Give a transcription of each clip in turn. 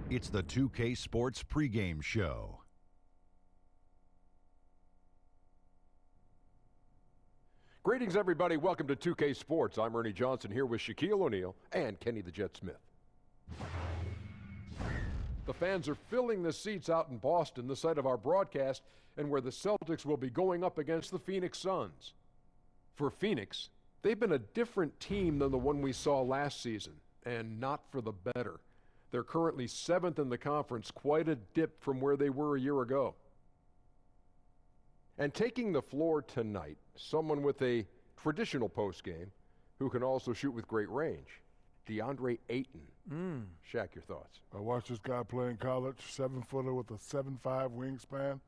It's the 2K Sports pregame show. Greetings, everybody. Welcome to 2K Sports. I'm Ernie Johnson here with Shaquille O'Neal and Kenny the Jet Smith. The fans are filling the seats out in Boston, the site of our broadcast, and where the Celtics will be going up against the Phoenix Suns. For Phoenix, they've been a different team than the one we saw last season, and not for the better. They're currently 7th in the conference, quite a dip from where they were a year ago. And taking the floor tonight, someone with a traditional postgame who can also shoot with great range, DeAndre Ayton. Shaq, your thoughts? I watched this guy play in college, 7-footer with a 7'5" wingspan.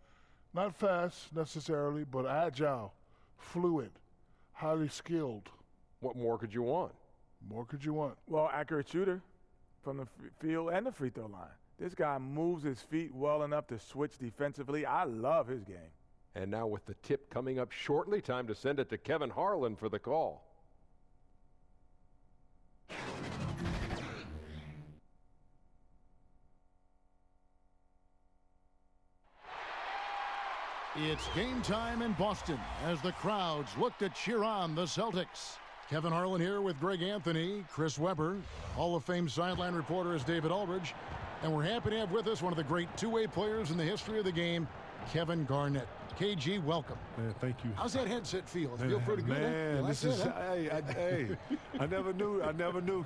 Not fast necessarily, but agile, fluid, highly skilled. What more could you want? More could you want? Well, accurate shooter from the field and the free throw line. This guy moves his feet well enough to switch defensively. I love his game. And now with the tip coming up shortly, time to send it to Kevin Harlan for the call. It's game time in Boston as the crowds look to cheer on the Celtics. Kevin Harlan here with Greg Anthony, Chris Webber. Hall of Fame sideline reporter is David Aldridge. And we're happy to have with us one of the great two-way players in the history of the game, Kevin Garnett. KG, welcome. Man, thank you. How's that headset feel? It feel pretty good? Man, this is, hey, I never knew,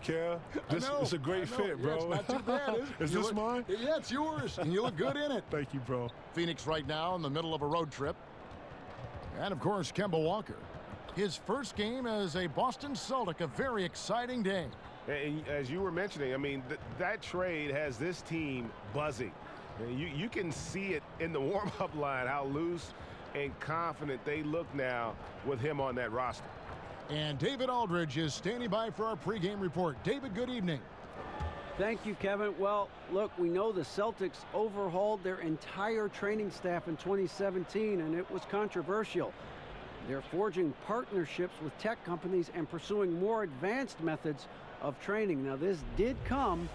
Kev. It's a great fit, bro. Yeah, it's not too bad, is it? Is this mine? Yeah, it's yours, and you look good in it. Thank you, bro. Phoenix right now in the middle of a road trip. And, of course, Kemba Walker. His first game as a Boston Celtic, a very exciting day. And as you were mentioning, I mean, that trade has this team buzzing. You can see it in the warm-up line, how loose and confident they look now with him on that roster. And David Aldridge is standing by for our pregame report. David, good evening. Thank you, Kevin. Well, look, we know the Celtics overhauled their entire training staff in 2017, and it was controversial. They're forging partnerships with tech companies and pursuing more advanced methods of training. Now, this did come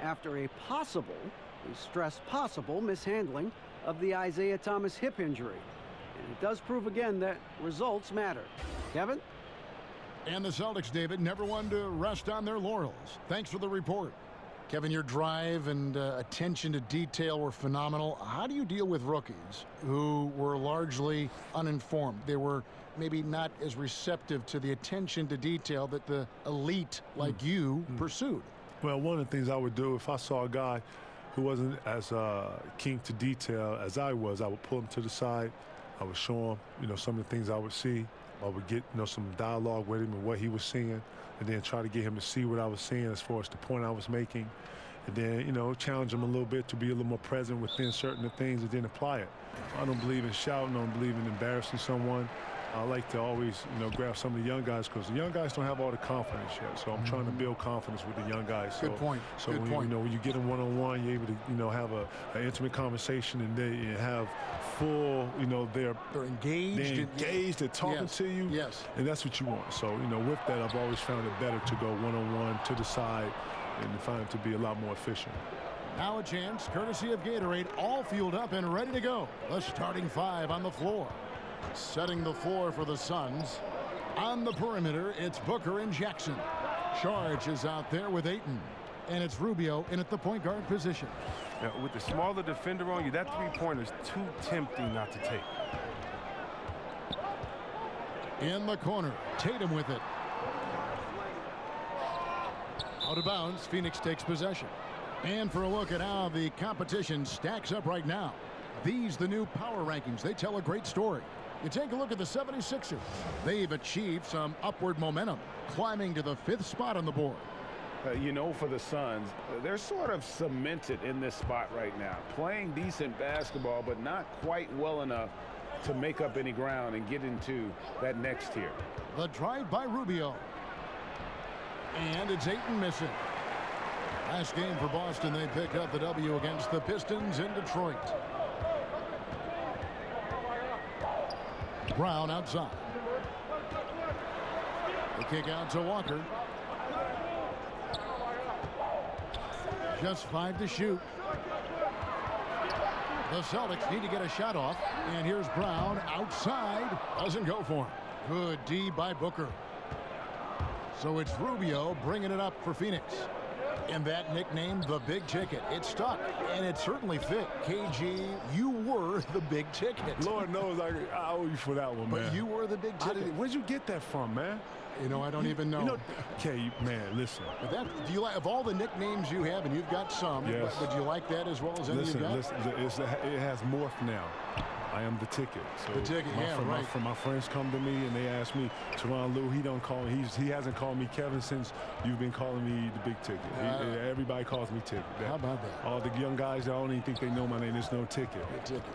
after a possible, we stress possible, mishandling of the Isaiah Thomas hip injury. And it does prove again that results matter. Kevin? And the Celtics, David, never one to rest on their laurels. Thanks for the report. Kevin, your drive and attention to detail were phenomenal. How do you deal with rookies who were largely uninformed? They were maybe not as receptive to the attention to detail that the elite like you pursued. Well, one of the things I would do if I saw a guy who wasn't as keen to detail as I was, I would pull him to the side. I would show him, some of the things I would see. I would get, some dialogue with him and what he was seeing, and then try to get him to see what I was seeing as far as the point I was making. And then, challenge him a little bit to be a little more present within certain things and then apply it. I don't believe in shouting. I don't believe in embarrassing someone. I like to always, grab some of the young guys because the young guys don't have all the confidence yet. So I'm trying to build confidence with the young guys. Good point. So Good when, point. when you get them one-on-one, you're able to, have an intimate conversation and they have full, they're engaged. They're talking to you. Yes. And that's what you want. So, with that, I've always found it better to go one-on-one to the side and find it to be a lot more efficient. Now a chance, courtesy of Gatorade, all fueled up and ready to go. The starting five on the floor. Setting the floor for the Suns. On the perimeter, it's Booker and Jackson. Charge is out there with Ayton. And it's Rubio in at the point guard position. Now, with the smaller defender on you, that three-pointer is too tempting not to take. In the corner, Tatum with it. Out of bounds, Phoenix takes possession. And for a look at how the competition stacks up right now. These, the new power rankings, they tell a great story. You take a look at the 76ers. They've achieved some upward momentum, climbing to the 5th spot on the board. For the Suns, they're sort of cemented in this spot right now. Playing decent basketball, but not quite well enough to make up any ground and get into that next tier. The drive by Rubio. And it's Ayton missing. Last game for Boston, they picked up the W against the Pistons in Detroit. Brown outside. The kick out to Walker. Just 5 to shoot. The Celtics need to get a shot off. And here's Brown outside. Doesn't go for him. Good D by Booker. So it's Rubio bringing it up for Phoenix. And that nickname, the big ticket, it stuck, and it certainly fit. KG, you were the big ticket. Lord knows I owe you for that one, man. But you were the big ticket. Where'd you get that from, man? You know, I don't even know. Okay, man, listen. But do you like, of all the nicknames you have, and you've got some, yes. Would you like that as well as any you got? Listen, it has morphed now. I am the ticket. So the ticket, right. My friends come to me and they ask me, Teron Lou, he don't call me. He hasn't called me Kevin since you've been calling me the big ticket. Everybody calls me ticket. How about that? All the young guys, I don't even think they know my name. There's no ticket.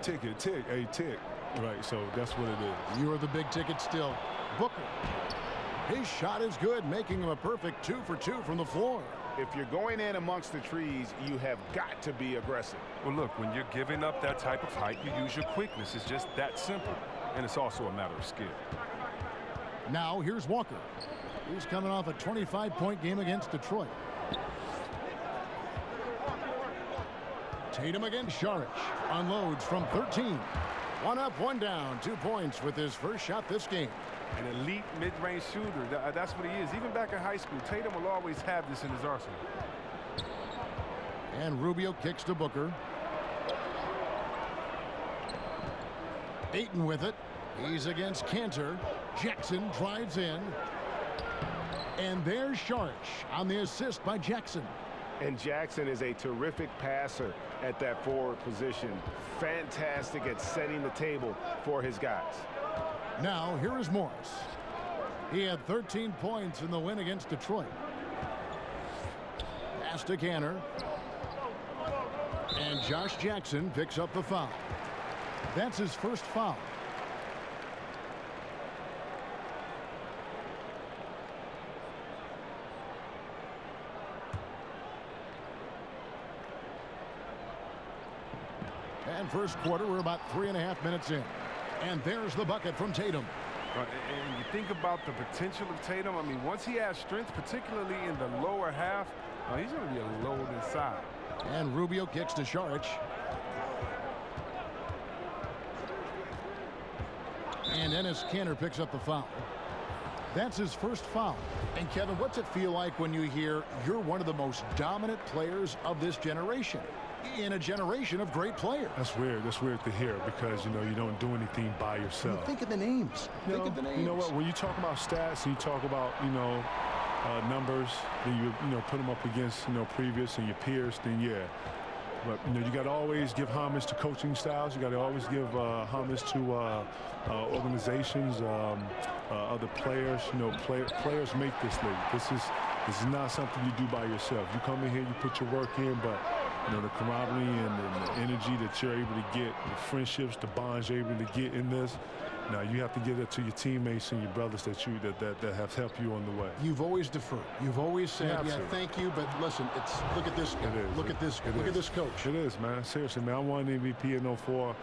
Ticket. Hey, tick. Right, so that's what it is. You are the big ticket still. Booker. His shot is good, making him a perfect 2 for 2 from the floor. If you're going in amongst the trees, you have got to be aggressive. Well, look, when you're giving up that type of height, you use your quickness. It's just that simple. And it's also a matter of skill. Now, here's Walker. He's coming off a 25-point game against Detroit. Tatum against Saric. Unloads from 13. 1 up, 1 down. 2 points with his first shot this game. An elite mid-range shooter. That's what he is. Even back in high school, Tatum will always have this in his arsenal. And Rubio kicks to Booker. Ayton with it. He's against Cantor. Jackson drives in. And there's Saric on the assist by Jackson. And Jackson is a terrific passer at that forward position. Fantastic at setting the table for his guys. Now, here is Morris. He had 13 points in the win against Detroit. Pass to Cantor. And Josh Jackson picks up the foul. That's his first foul. And first quarter, we're about 3.5 minutes in. And there's the bucket from Tatum. And you think about the potential of Tatum. I mean, once he has strength, particularly in the lower half, he's going to be a load inside. And Rubio kicks to Saric. And Enes Kanter picks up the foul. That's his first foul. And Kevin, what's it feel like when you hear you're one of the most dominant players of this generation? In a generation of great players. That's weird. That's weird to hear because, you don't do anything by yourself. Think of the names. Think of the names. You know what? When you talk about stats and you talk about, numbers, then you put them up against, previous and your peers, then yeah. But, you got to always give homage to coaching styles. You got to always give homage to organizations, other players. Players make this league. This is not something you do by yourself. You come in here, you put your work in, but the camaraderie and the energy that you're able to get, the friendships, the bonds you're able to get in this. Now you have to give it to your teammates and your brothers that have helped you on the way. You've always deferred. You've always said, yeah, thank you, but listen, look at this guy. Look at this coach. It is, man. Seriously, man. I won MVP in 04,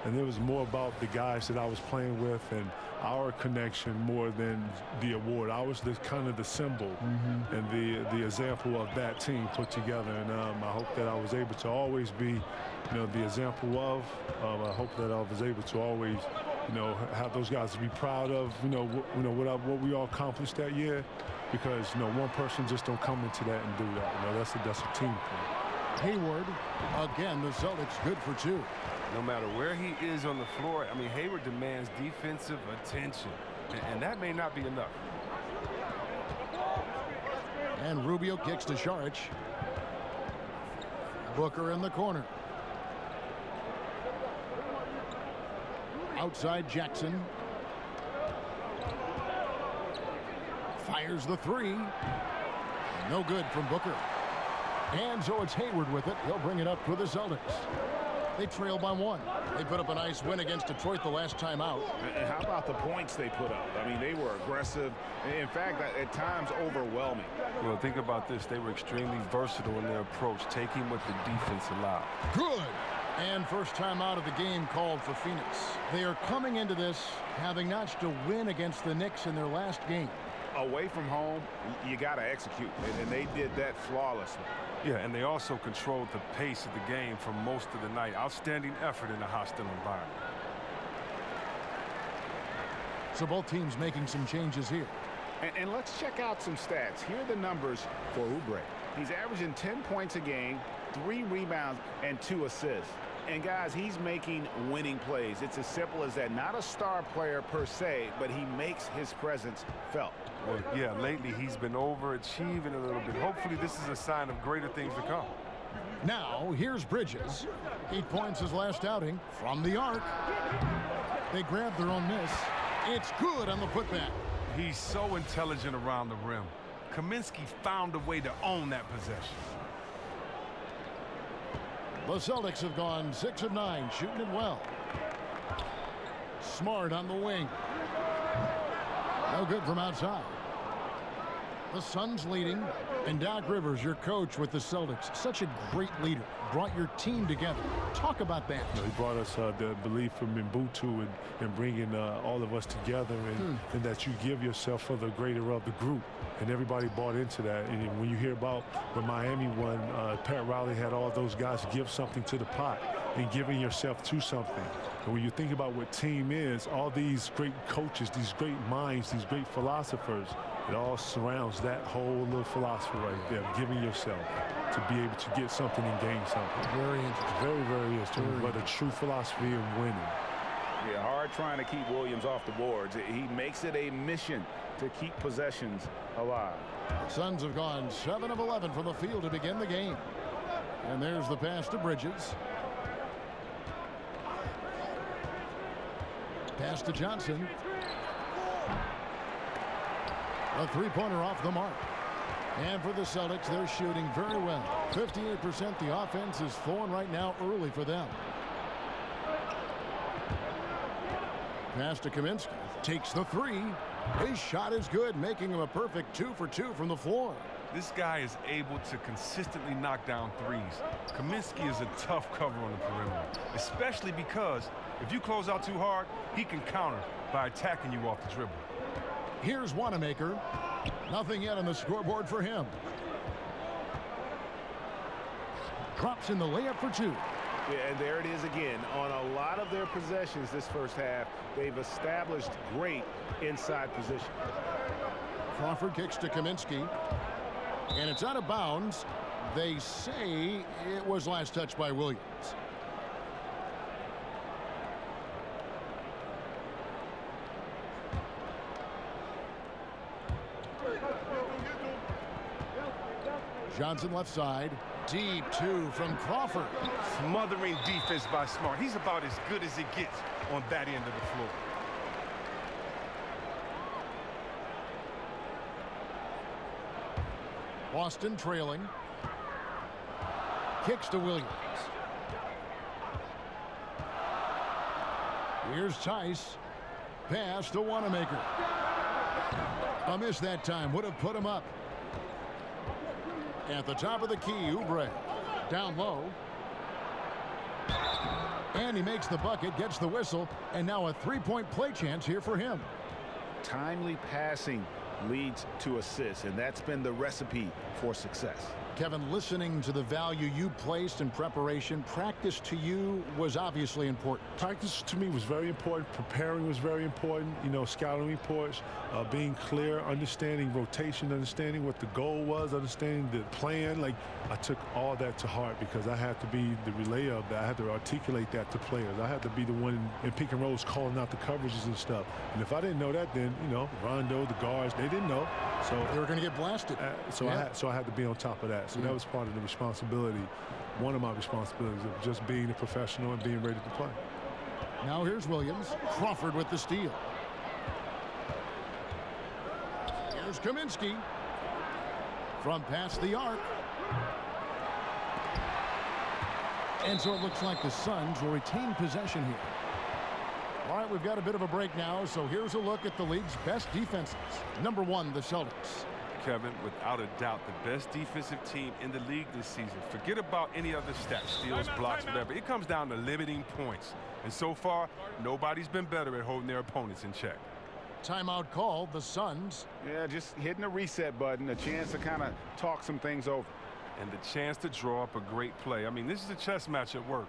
and it was more about the guys that I was playing with and our connection more than the award. I was kind of the symbol and the example of that team put together, and I hope that I was able to always be, the example of. I hope that I was able to always, have those guys to be proud of, what we all accomplished that year, because one person just don't come into that and do that. That's a team thing. Hayward, again, the Celtics good for 2. No matter where he is on the floor, I mean, Hayward demands defensive attention, and that may not be enough. And Rubio kicks to Saric. Booker in the corner. Outside Jackson. Fires the 3. No good from Booker. And so it's Hayward with it. He'll bring it up for the Celtics. They trail by 1. They put up a nice win against Detroit the last time out. And how about the points they put up? I mean, they were aggressive. In fact, at times overwhelming. Well, think about this. They were extremely versatile in their approach, taking what the defense allowed. Good. And first time out of the game called for Phoenix. They are coming into this having notched a win against the Knicks in their last game. away from home, you got to execute, and they did that flawlessly. Yeah, and they also controlled the pace of the game for most of the night. Outstanding effort in a hostile environment. So both teams making some changes here. And let's check out some stats. Here are the numbers for Oubre. He's averaging 10 points a game, 3 rebounds, and 2 assists. And, guys, he's making winning plays. It's as simple as that. Not a star player per se, but he makes his presence felt. Well, yeah, lately he's been overachieving a little bit. Hopefully this is a sign of greater things to come. Now, here's Bridges. 8 points his last outing from the arc. They grab their own miss. It's good on the putback. He's so intelligent around the rim. Kaminsky found a way to own that possession. The Celtics have gone 6 of 9, shooting it well. Smart on the wing. No good from outside. The Suns leading, and Doc Rivers, your coach with the Celtics, such a great leader, brought your team together. Talk about that. You know, he brought us the belief from Mbutu and bringing all of us together, and that you give yourself for the greater of the group. And everybody bought into that. And when you hear about when Miami won, Pat Riley had all those guys give something to the pot and giving yourself to something. And when you think about what team is, all these great coaches, these great minds, these great philosophers, it all surrounds that whole little philosophy right there, giving yourself to be able to get something and gain something. Very interesting. Very, very interesting. But a true philosophy of winning. Yeah, hard trying to keep Williams off the boards. He makes it a mission to keep possessions alive. Suns have gone 7 of 11 from the field to begin the game. And there's the pass to Bridges. Pass to Johnson. A three-pointer off the mark. And for the Celtics, they're shooting very well. 58%. The offense is flowing right now early for them. Pass to Kaminsky. Takes the three. His shot is good, making him a perfect 2 for 2 from the floor. This guy is able to consistently knock down threes. Kaminsky is a tough cover on the perimeter, especially because if you close out too hard, he can counter by attacking you off the dribble. Here's Wanamaker. Nothing yet on the scoreboard for him. Drops in the layup for 2. Yeah, and there it is again. On a lot of their possessions this first half, they've established great inside position. Crawford kicks to Kaminsky. And it's out of bounds. They say it was last touched by Williams. Johnson left side. Deep 2 from Crawford. Smothering defense by Smart. He's about as good as it gets on that end of the floor. Boston trailing. Kicks to Williams. Here's Tice. Pass to Wanamaker. A miss that time. Would have put him up. At the top of the key, Oubre. Down low. And he makes the bucket, gets the whistle, and now a three-point play chance here for him. Timely passing leads to assists, and that's been the recipe for success. Kevin, listening to the value you placed in preparation, practice to you was obviously important. Practice to me was very important. Preparing was very important. You know, scouting reports, being clear, understanding rotation, understanding what the goal was, understanding the plan. Like, I took all that to heart because I had to be the relay of that. I had to articulate that to players. I had to be the one in pick and rolls calling out the coverages and stuff. And if I didn't know that, then, you know, Rondo, the guards, they didn't know. So they were going to get blasted. So I had to be on top of that. So that was part of the responsibility, one of my responsibilities of just being a professional and being ready to play. Now here's Williams. Crawford with the steal. Here's Kaminsky. From past the arc. And so it looks like the Suns will retain possession here. All right, we've got a bit of a break now, so here's a look at the league's best defenses. Number 1, the Celtics. Kevin, without a doubt, the best defensive team in the league this season. Forget about any other stats, steals, blocks, whatever. It comes down to limiting points. And so far, nobody's been better at holding their opponents in check. Timeout called, the Suns. Yeah, just hitting the reset button, a chance to kind of talk some things over. And the chance to draw up a great play. I mean, this is a chess match at work.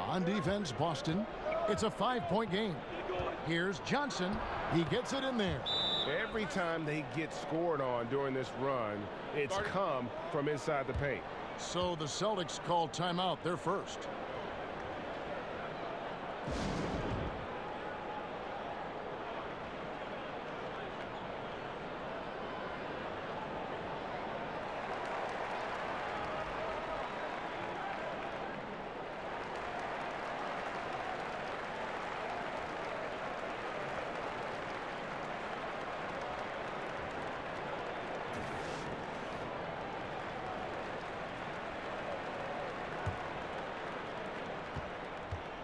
On defense, Boston. It's a 5-point game. Here's Johnson. He gets it in there. Every time they get scored on during this run, it's come from inside the paint. So the Celtics call timeout. They're first.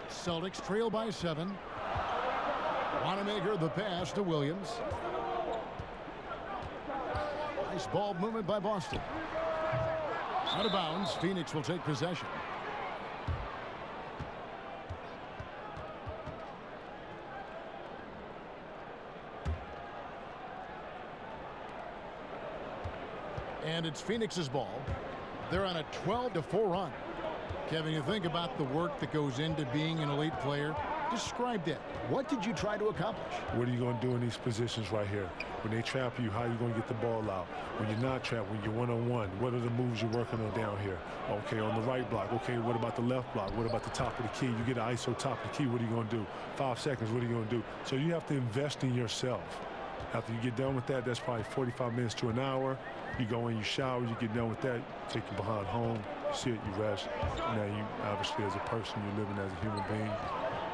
Celtics trail by 7. Wanamaker the pass to Williams. Nice ball movement by Boston. Out of bounds. Phoenix will take possession. And it's Phoenix's ball. They're on a 12-4 run. Kevin, you think about the work that goes into being an elite player. Describe that. What did you try to accomplish? What are you going to do in these positions right here? When they trap you, how are you going to get the ball out? When you're not trapped, when you're one-on-one, what are the moves you're working on down here? Okay, on the right block. Okay, what about the left block? What about the top of the key? You get an ISO top of the key, what are you going to do? 5 seconds, what are you going to do? So you have to invest in yourself. After you get done with that, that's probably 45 minutes to an hour. You go in, you shower, you get done with that, take your behind home, you sit, you rest. Now you, obviously, as a person, you're living as a human being,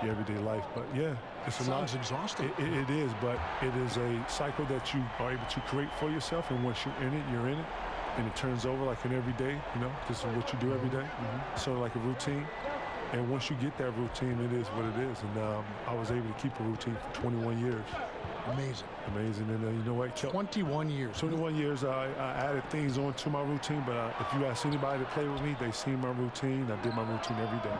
your everyday life. But yeah, it's a lot. Sounds exhausting. It is, but it is a cycle that you are able to create for yourself. And once you're in it, you're in it. And it turns over like an everyday, you know, this is what you do every day. Sort of like a routine. And once you get that routine, it is what it is. And I was able to keep a routine for 21 years. Amazing. Amazing. And you know what? 21 years. 21 years, I added things onto my routine, but if you ask anybody to play with me, they see my routine. I did my routine every day.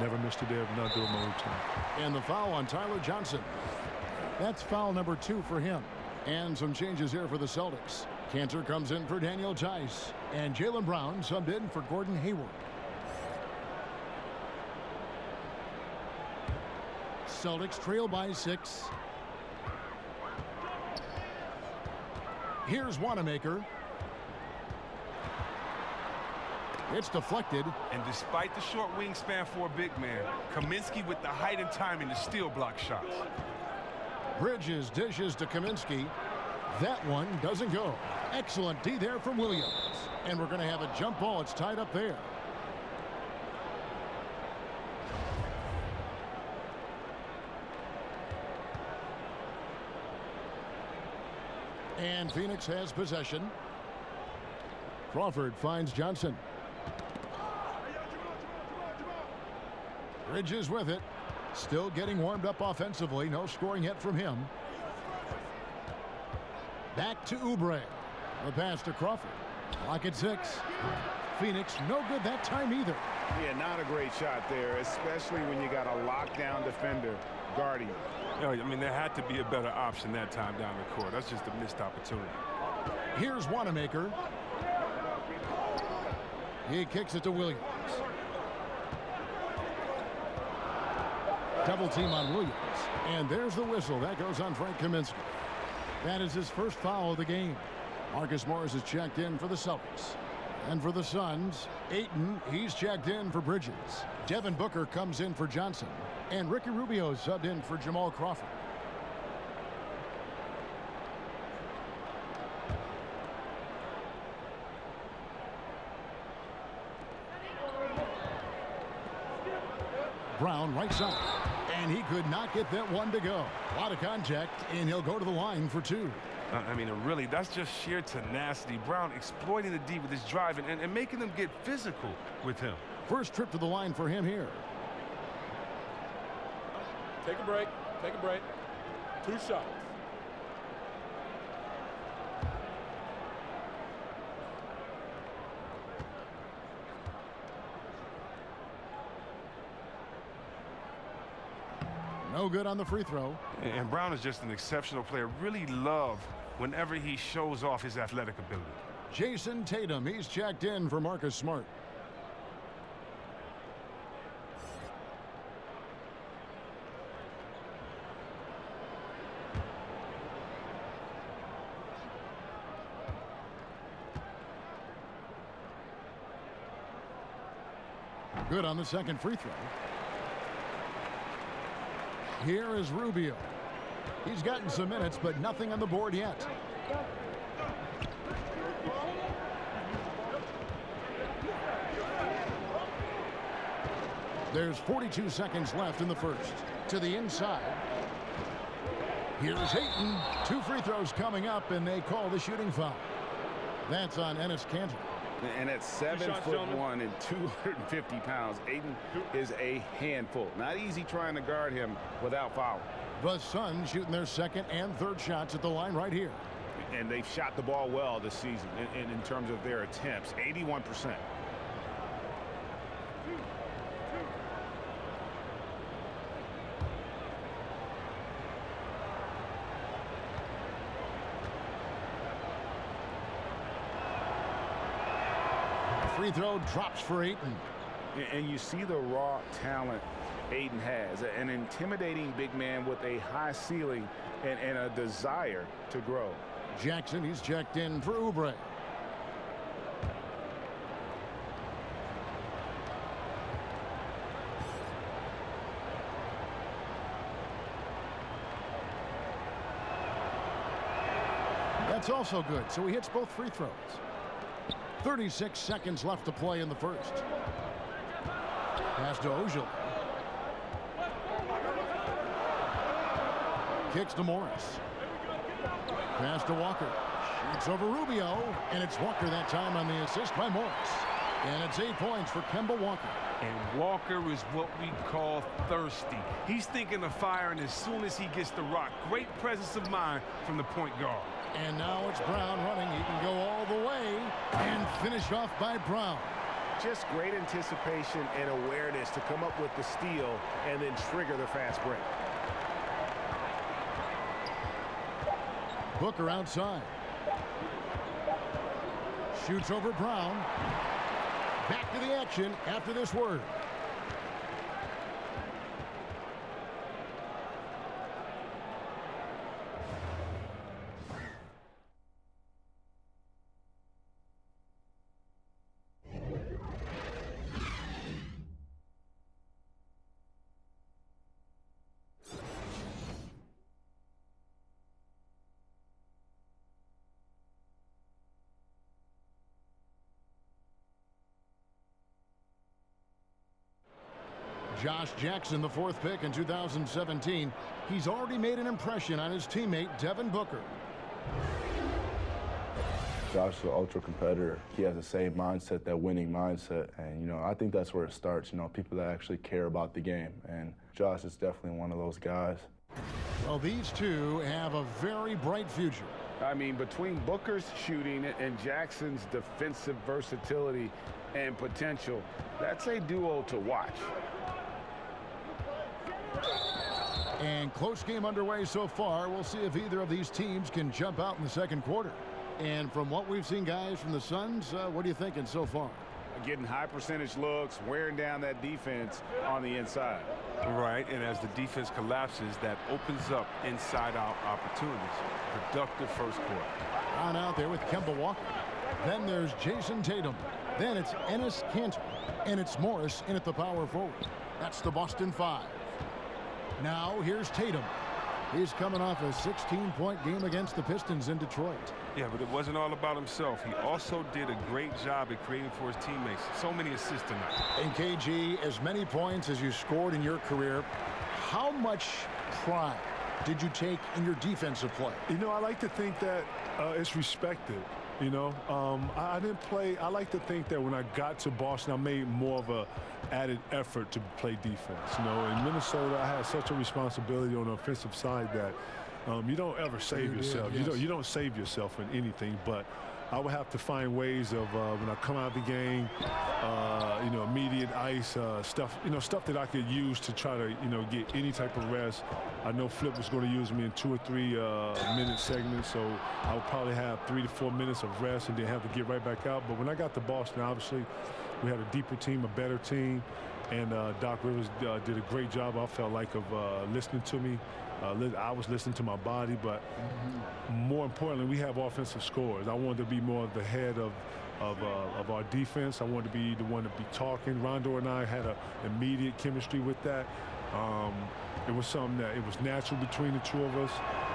Never missed a day of not doing my routine. And the foul on Tyler Johnson. That's foul number 2 for him. And some changes here for the Celtics. Cantor comes in for Daniel Tice. And Jaylen Brown subbed in for Gordon Hayward. Celtics trail by 6. Here's Wanamaker. It's deflected. And despite the short wingspan for a big man, Kaminsky with the height and timing to steal block shots. Bridges dishes to Kaminsky. That one doesn't go. Excellent D there from Williams. And we're going to have a jump ball. It's tied up there. And Phoenix has possession. Crawford finds Johnson. Bridges with it. Still getting warmed up offensively. No scoring yet from him. Back to Oubre. The pass to Crawford. Clock at 6. Phoenix no good that time either. Yeah, not a great shot there, especially when you got a lockdown defender guarding. I mean, there had to be a better option that time down the court. That's just a missed opportunity. Here's Wanamaker. He kicks it to Williams. Double team on Williams. And there's the whistle. That goes on Frank Kaminsky. That is his first foul of the game. Marcus Morris is checked in for the Celtics. And for the Suns, Ayton, he's checked in for Bridges. Devin Booker comes in for Johnson. And Ricky Rubio subbed in for Jamal Crawford. Brown right side. And he could not get that one to go. A lot of contact, and he'll go to the line for 2. I mean, really, that's just sheer tenacity. Brown exploiting the D with his drive and making them get physical with him. First trip to the line for him here. Take a break. Take a break. 2 shots. No good on the free throw. And Brown is just an exceptional player. Really love whenever he shows off his athletic ability. Jason Tatum, he's checked in for Marcus Smart. Good on the second free throw. Here is Rubio. He's gotten some minutes, but nothing on the board yet. There's 42 seconds left in the first. To the inside. Here's Ayton. 2 free throws coming up, and they call the shooting foul. That's on Enes Kanter. And at 7'1" and 250 pounds, Ayton is a handful. Not easy trying to guard him without fouling. The Suns shooting their second and third shots at the line right here. And they've shot the ball well this season in terms of their attempts, 81%. Free throw drops for Ayton. And you see the raw talent Ayton has. An intimidating big man with a high ceiling and a desire to grow. Jackson, he's checked in for Oubre. That's also good, so he hits both free throws. 36 seconds left to play in the first. Pass to Ojale. Kicks to Morris. Pass to Walker. Shoots over Rubio, and it's Walker that time on the assist by Morris. And it's 8 points for Kemba Walker. And Walker is what we call thirsty. He's thinking of firing as soon as he gets the rock. Great presence of mind from the point guard. And now it's Brown running. He can go all the way and finish off by Brown. Just great anticipation and awareness to come up with the steal and then trigger the fast break. Booker outside. Shoots over Brown. Back to the action after this word. Josh Jackson, the 4th pick in 2017. He's already made an impression on his teammate, Devin Booker. Josh is an ultra competitor. He has the same mindset, that winning mindset. And, you know, I think that's where it starts, you know, people that actually care about the game. And Josh is definitely one of those guys. Well, these two have a very bright future. I mean, between Booker's shooting and Jackson's defensive versatility and potential, that's a duo to watch. And close game underway so far. We'll see if either of these teams can jump out in the second quarter. And from what we've seen, guys, from the Suns, what are you thinking so far? Getting high percentage looks, wearing down that defense on the inside. Right, and as the defense collapses, that opens up inside-out opportunities. Productive first quarter. On out there with Kemba Walker. Then there's Jason Tatum. Then it's Enes Kanter. And it's Morris in at the power forward. That's the Boston 5. Now here's Tatum. He's coming off a 16-point game against the Pistons in Detroit. Yeah, but it wasn't all about himself. He also did a great job at creating for his teammates. So many assists tonight. And KG, as many points as you scored in your career, how much pride did you take in your defensive play? You know, I like to think that it's respected. You know, I didn't play. I like to think that when I got to Boston, I made more of a added effort to play defense. You know, in Minnesota, I had such a responsibility on the offensive side that you don't ever save yourself. Yes. You don't save yourself in anything. But I would have to find ways of when I come out of the game, immediate ice stuff, stuff that I could use to try to, get any type of rest. I know Flip was going to use me in 2 or 3 minute segments, so I would probably have 3 to 4 minutes of rest and then have to get right back out. But when I got to Boston, obviously, we had a deeper team, a better team, and Doc Rivers did a great job, I felt like, of listening to me. I was listening to my body, but more importantly, we have offensive scores. I wanted to be more of the head of our defense. I wanted to be the one to be talking. Rondo and I had an immediate chemistry with that. It was something that it was natural between the two of us,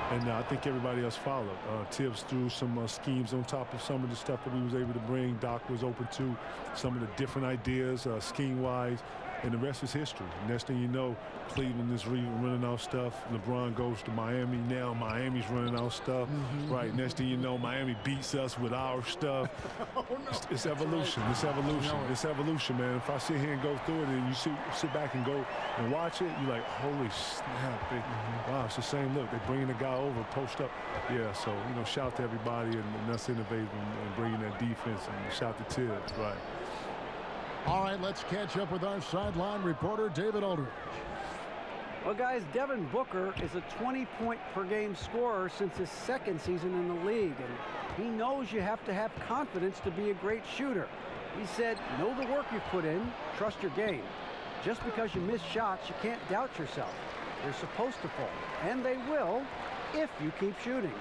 and I think everybody else followed. Tibbs threw some schemes on top of some of the stuff that we was able to bring. Doc was open to some of the different ideas scheme-wise, and the rest is history. Next thing you know, Cleveland is running out stuff. LeBron goes to Miami. Now Miami's running out stuff. Right. Next thing you know, Miami beats us with our stuff. Oh, no. It's evolution. It's evolution. It's evolution, man. If I sit here and go through it and you sit back and go and watch it, you're like, holy snap. Wow, it's the same look. They're bringing the guy over, post up. Yeah, so, shout to everybody and us innovating and bringing that defense, and shout to Tibbs. Right. All right, let's catch up with our sideline reporter, David Aldridge. Well, guys, Devin Booker is a 20-point-per-game scorer since his 2nd season in the league, and he knows you have to have confidence to be a great shooter. He said, know the work you've put in, trust your game. Just because you miss shots, you can't doubt yourself. You're supposed to fall, and they will if you keep shooting.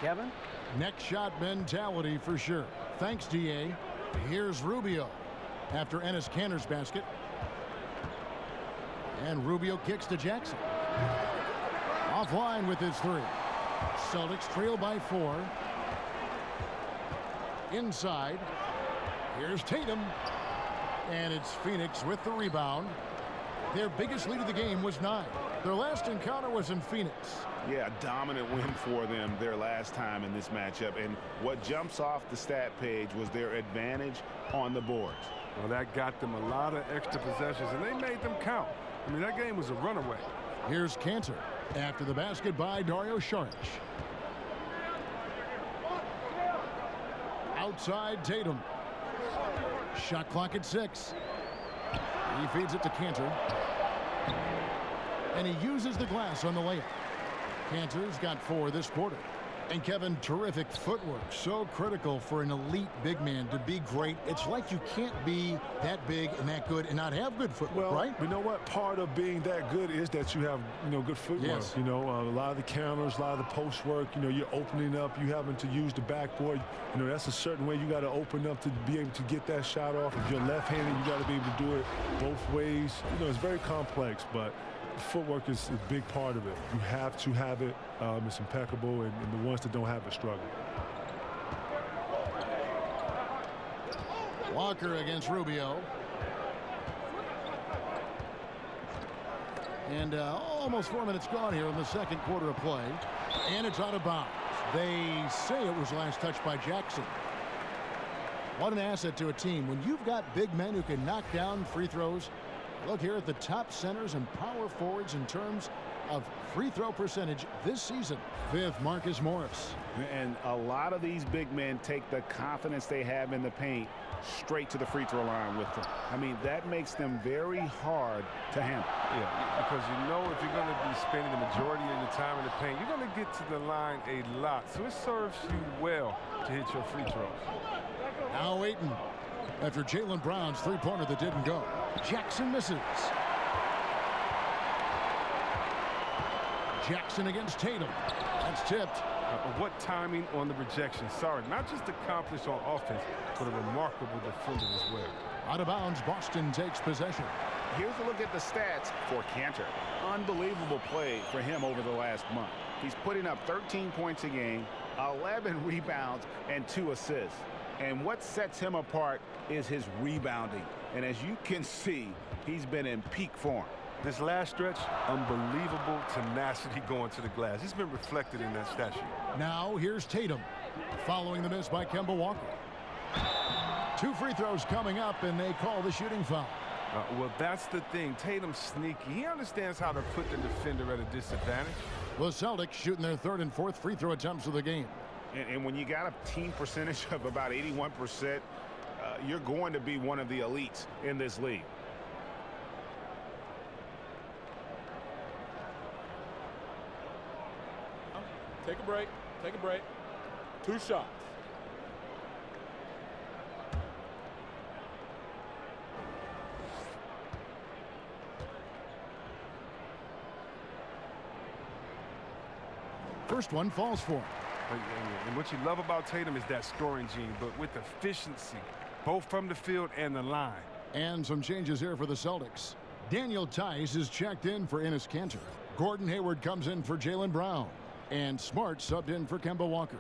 Kevin? Next shot mentality for sure. Thanks, DA. Here's Rubio after Enes Kanter's basket. And Rubio kicks to Jackson. Offline with his 3. Celtics trail by 4. Inside. Here's Tatum. And it's Phoenix with the rebound. Their biggest lead of the game was 9. Their last encounter was in Phoenix. Yeah, a dominant win for them their last time in this matchup. And what jumps off the stat page was their advantage on the boards. Well, that got them a lot of extra possessions, and they made them count. I mean, that game was a runaway. Here's Kanter after the basket by Dario Saric. Outside Tatum. Shot clock at 6. He feeds it to Kanter. And he uses the glass on the layup. Kanter's got 4 this quarter. And Kevin, terrific footwork. So critical for an elite big man to be great. It's like you can't be that big and that good and not have good footwork, right? You know what? Part of being that good is that you have, good footwork. Yes. A lot of the counters, a lot of the post work, you're opening up. You having to use the backboard. That's a certain way you got to open up to be able to get that shot off. If you're left-handed, you got to be able to do it both ways. It's very complex, but footwork is a big part of it. You have to have it. It's impeccable, and the ones that don't have it struggle. Walker against Rubio. And almost 4 minutes gone here in the 2nd quarter of play. And it's out of bounds. They say it was last touched by Jackson. What an asset to a team when you've got big men who can knock down free throws. Look here at the top centers and power forwards in terms of free throw percentage this season. 5th, Marcus Morris. And a lot of these big men take the confidence they have in the paint straight to the free throw line with them. I mean, that makes them very hard to handle. Yeah, because if you're going to be spending the majority of your time in the paint, you're going to get to the line a lot. So it serves you well to hit your free throws. Now Ayton after Jaylen Brown's 3-pointer that didn't go. Jackson misses. Jackson against Tatum. That's tipped. What timing on the rejection. Sorry, not just accomplished on offense, but a remarkable defender as well. Out of bounds, Boston takes possession. Here's a look at the stats for Kanter. Unbelievable play for him over the last month. He's putting up 13 points a game, 11 rebounds, and 2 assists. And what sets him apart is his rebounding. And as you can see, he's been in peak form. This last stretch, unbelievable tenacity going to the glass. It's been reflected in that stat sheet. Now here's Tatum following the miss by Kemba Walker. 2 free throws coming up, and they call the shooting foul. Well, that's the thing. Tatum's sneaky. He understands how to put the defender at a disadvantage. The Celtics shooting their 3rd and 4th free throw attempts of the game. And when you got a team percentage of about 81%, you're going to be one of the elites in this league. Take a break. Take a break. 2 shots. First one falls for him. And what you love about Tatum is that scoring gene, but with efficiency, both from the field and the line. And some changes here for the Celtics. Daniel Tice is checked in for Enes Kanter. Gordon Hayward comes in for Jaylen Brown. And Smart subbed in for Kemba Walker.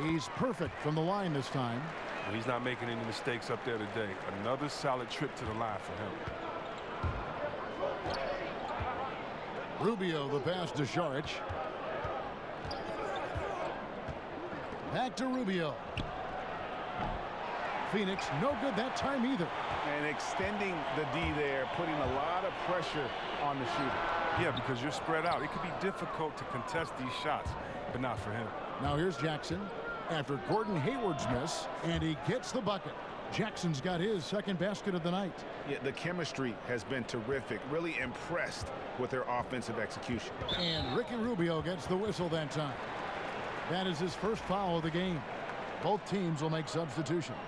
He's perfect from the line this time. Well, he's not making any mistakes up there today. Another solid trip to the line for him. Rubio the pass to Šarić. Back to Rubio. Phoenix no good that time either. And extending the D there, putting a lot of pressure on the shooter. Yeah, because you're spread out. It could be difficult to contest these shots, but not for him. Now here's Jackson after Gordon Hayward's miss, and he gets the bucket. Jackson's got his second basket of the night. Yeah, the chemistry has been terrific. Really impressed with their offensive execution. And Ricky Rubio gets the whistle that time. That is his first foul of the game. Both teams will make substitutions.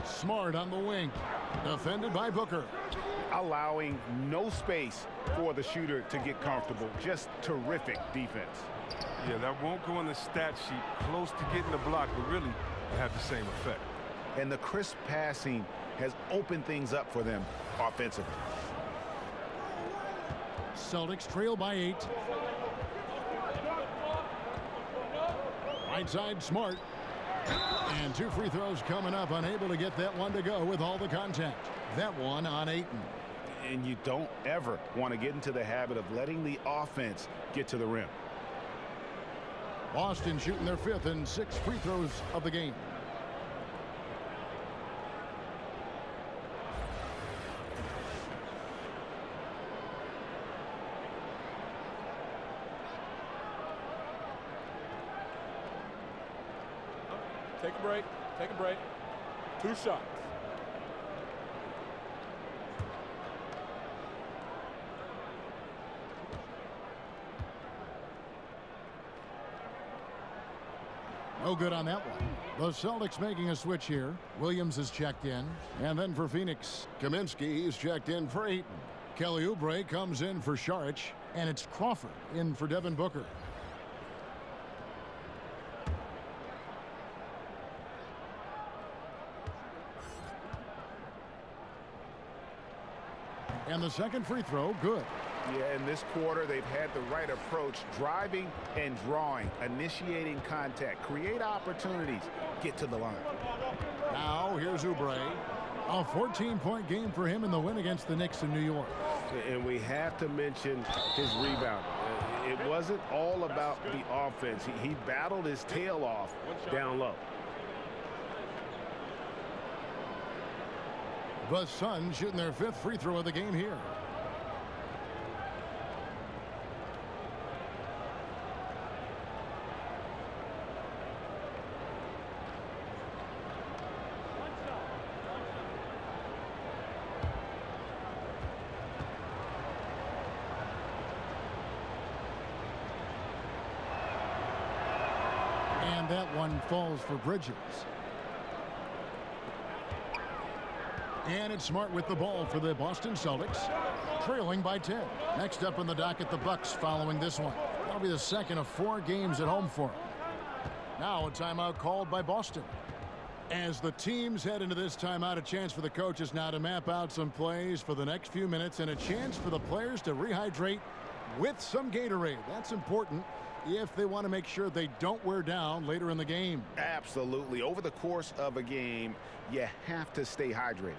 Smart on the wing. Defended by Booker. Allowing no space for the shooter to get comfortable. Just terrific defense. Yeah, that won't go in the stat sheet. Close to getting the block, but really it had the same effect. And the crisp passing has opened things up for them offensively. Celtics trail by 8. Right side, Smart. And 2 free throws coming up. Unable to get that one to go with all the contact. That one on Ayton. And you don't ever want to get into the habit of letting the offense get to the rim. Boston shooting their 5th and 6th free throws of the game. Take a break. Take a break. 2 shots. No good on that one. The Celtics making a switch here. Williams is checked in. And then for Phoenix, Kaminsky is checked in for Ayton. Kelly Oubre comes in for Šarić. And it's Crawford in for Devin Booker. And the second free throw, good. Yeah, in this quarter, they've had the right approach, driving and drawing, initiating contact, create opportunities, get to the line. Now, here's Oubre. A 14-point game for him in the win against the Knicks in New York. And we have to mention his rebound. It wasn't all about the offense. He battled his tail off down low. The Suns shooting their 5th free throw of the game here. And that one falls for Bridges. And it's Smart with the ball for the Boston Celtics, trailing by 10. Next up on the docket, the Bucks following this one. That'll be the second of 4 games at home for them. Now a timeout called by Boston. As the teams head into this timeout, a chance for the coaches now to map out some plays for the next few minutes and a chance for the players to rehydrate with some Gatorade. That's important if they want to make sure they don't wear down later in the game. Absolutely. Over the course of a game, you have to stay hydrated.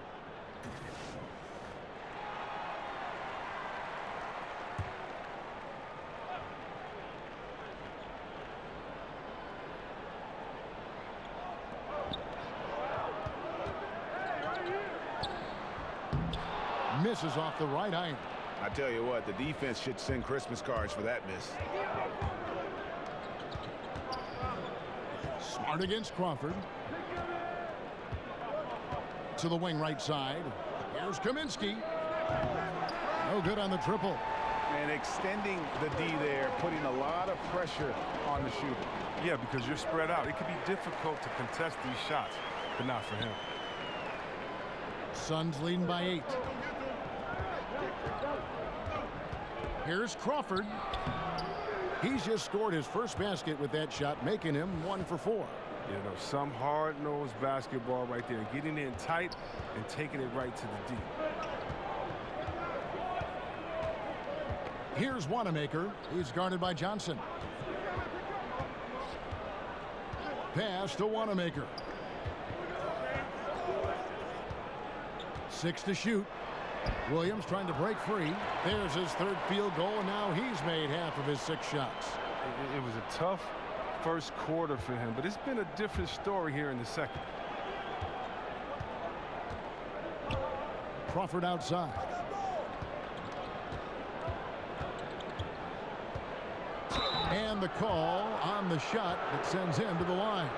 misses off the right iron. I tell you what, the defense should send Christmas cards for that miss. Smart against Crawford. To the wing right side. Here's Kaminsky. No good on the triple. And extending the D there, putting a lot of pressure on the shooter. Yeah, because you're spread out. It can be difficult to contest these shots, but not for him. Suns leading by 8. Here's Crawford. He's just scored his first basket with that shot, making him 1 for 4. You know, some hard-nosed basketball right there. Getting in tight and taking it right to the D. Here's Wanamaker. He's guarded by Johnson. Pass to Wanamaker. 6 to shoot. Williams trying to break free. There's his 3rd field goal, and now he's made half of his 6 shots. It was a tough first quarter for him, but it's been a different story here in the second. Crawford outside. And the call on the shot that sends him to the line.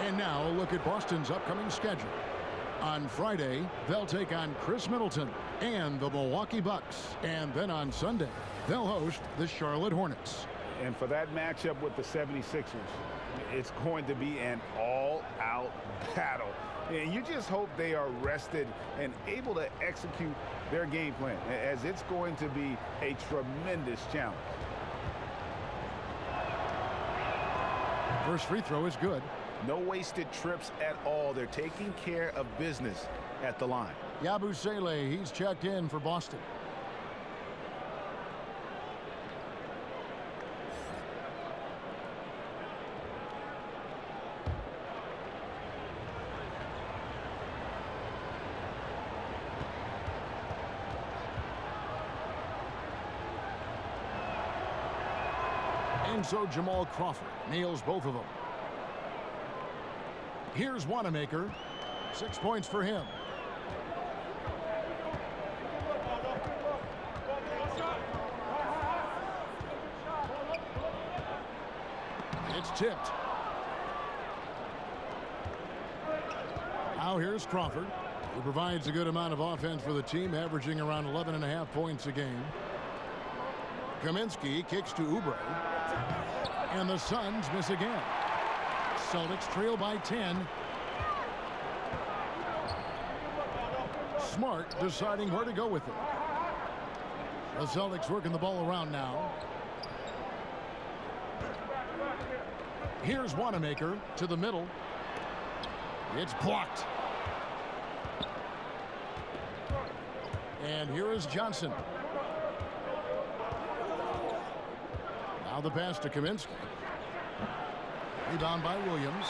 And now a look at Boston's upcoming schedule. On Friday, they'll take on Chris Middleton and the Milwaukee Bucks. And then on Sunday, they'll host the Charlotte Hornets. And for that matchup with the 76ers, it's going to be an all-out battle. And you just hope they are rested and able to execute their game plan, as it's going to be a tremendous challenge. First free throw is good. No wasted trips at all. They're taking care of business at the line. Yabusele, he's checked in for Boston. And so Jamal Crawford nails both of them. Here's Wanamaker. 6 points for him. It's tipped. Now here's Crawford, who provides a good amount of offense for the team, averaging around 11.5 points a game. Kaminsky kicks to Oubre. And the Suns miss again. Celtics trail by 10. Smart deciding where to go with it. The Celtics working the ball around now. Here's Wanamaker to the middle. It's blocked. And here is Johnson. Now the pass to Kaminsky. Rebound by Williams.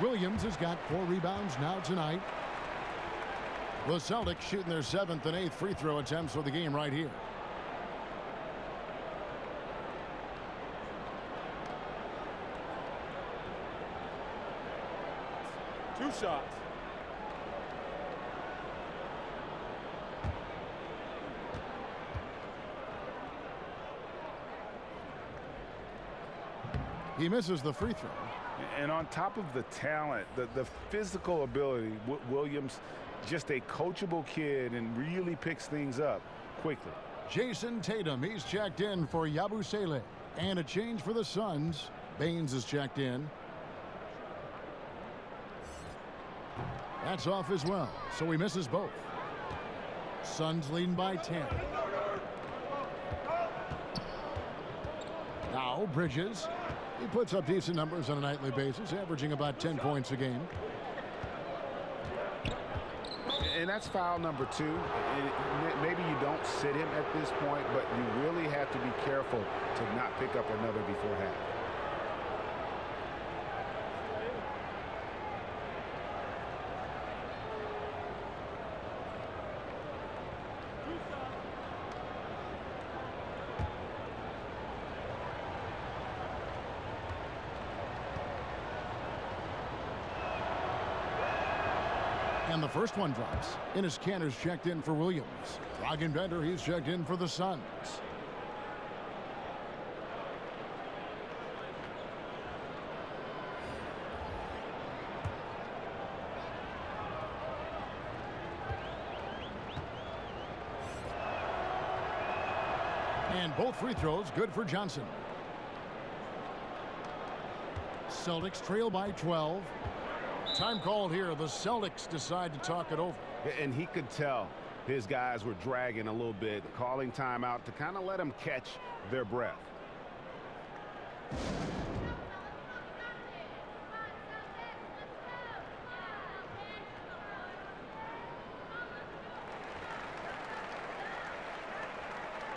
Williams has got 4 rebounds now tonight. The Celtics shooting their 7th and 8th free throw attempts for the game right here. Two shots. He misses the free throw. And on top of the talent, the physical ability, Williams, just a coachable kid and really picks things up quickly. Jason Tatum, he's checked in for Yabusele. And a change for the Suns. Baines is checked in. That's off as well, so he misses both. Suns leading by 10. Now Bridges. He puts up decent numbers on a nightly basis, averaging about 10 points a game. And that's foul number 2. Maybe you don't sit him at this point, but you really have to be careful to not pick up another before half. And the first one drops. Enes Kanter's checked in for Williams. Dragan Bender, he's checked in for the Suns. And both free throws good for Johnson. Celtics trail by 12. Time called here. The Celtics decide to talk it over. And he could tell his guys were dragging a little bit, calling timeout to kind of let them catch their breath.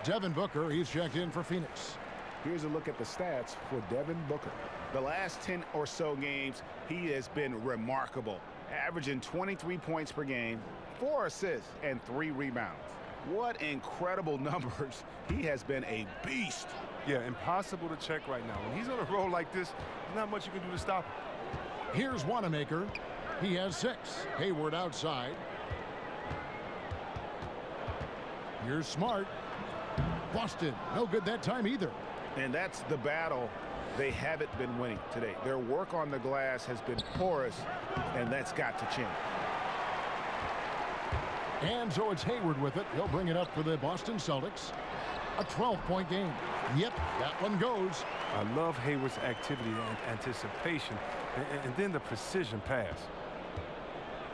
Devin Booker, he's checked in for Phoenix. Here's a look at the stats for Devin Booker. The last 10 or so games, he has been remarkable, averaging 23 points per game, 4 assists, and 3 rebounds. What incredible numbers. He has been a beast. Yeah, impossible to check right now. When he's on a roll like this, there's not much you can do to stop him. Here's Wanamaker. He has 6. Hayward outside. Here's Smart. Boston, no good that time either. And that's the battle they haven't been winning today. Their work on the glass has been porous, and that's got to change. And so it's Hayward with it. He'll bring it up for the Boston Celtics. A 12-point game. Yep, that one goes. I love Hayward's activity and anticipation, and then the precision pass.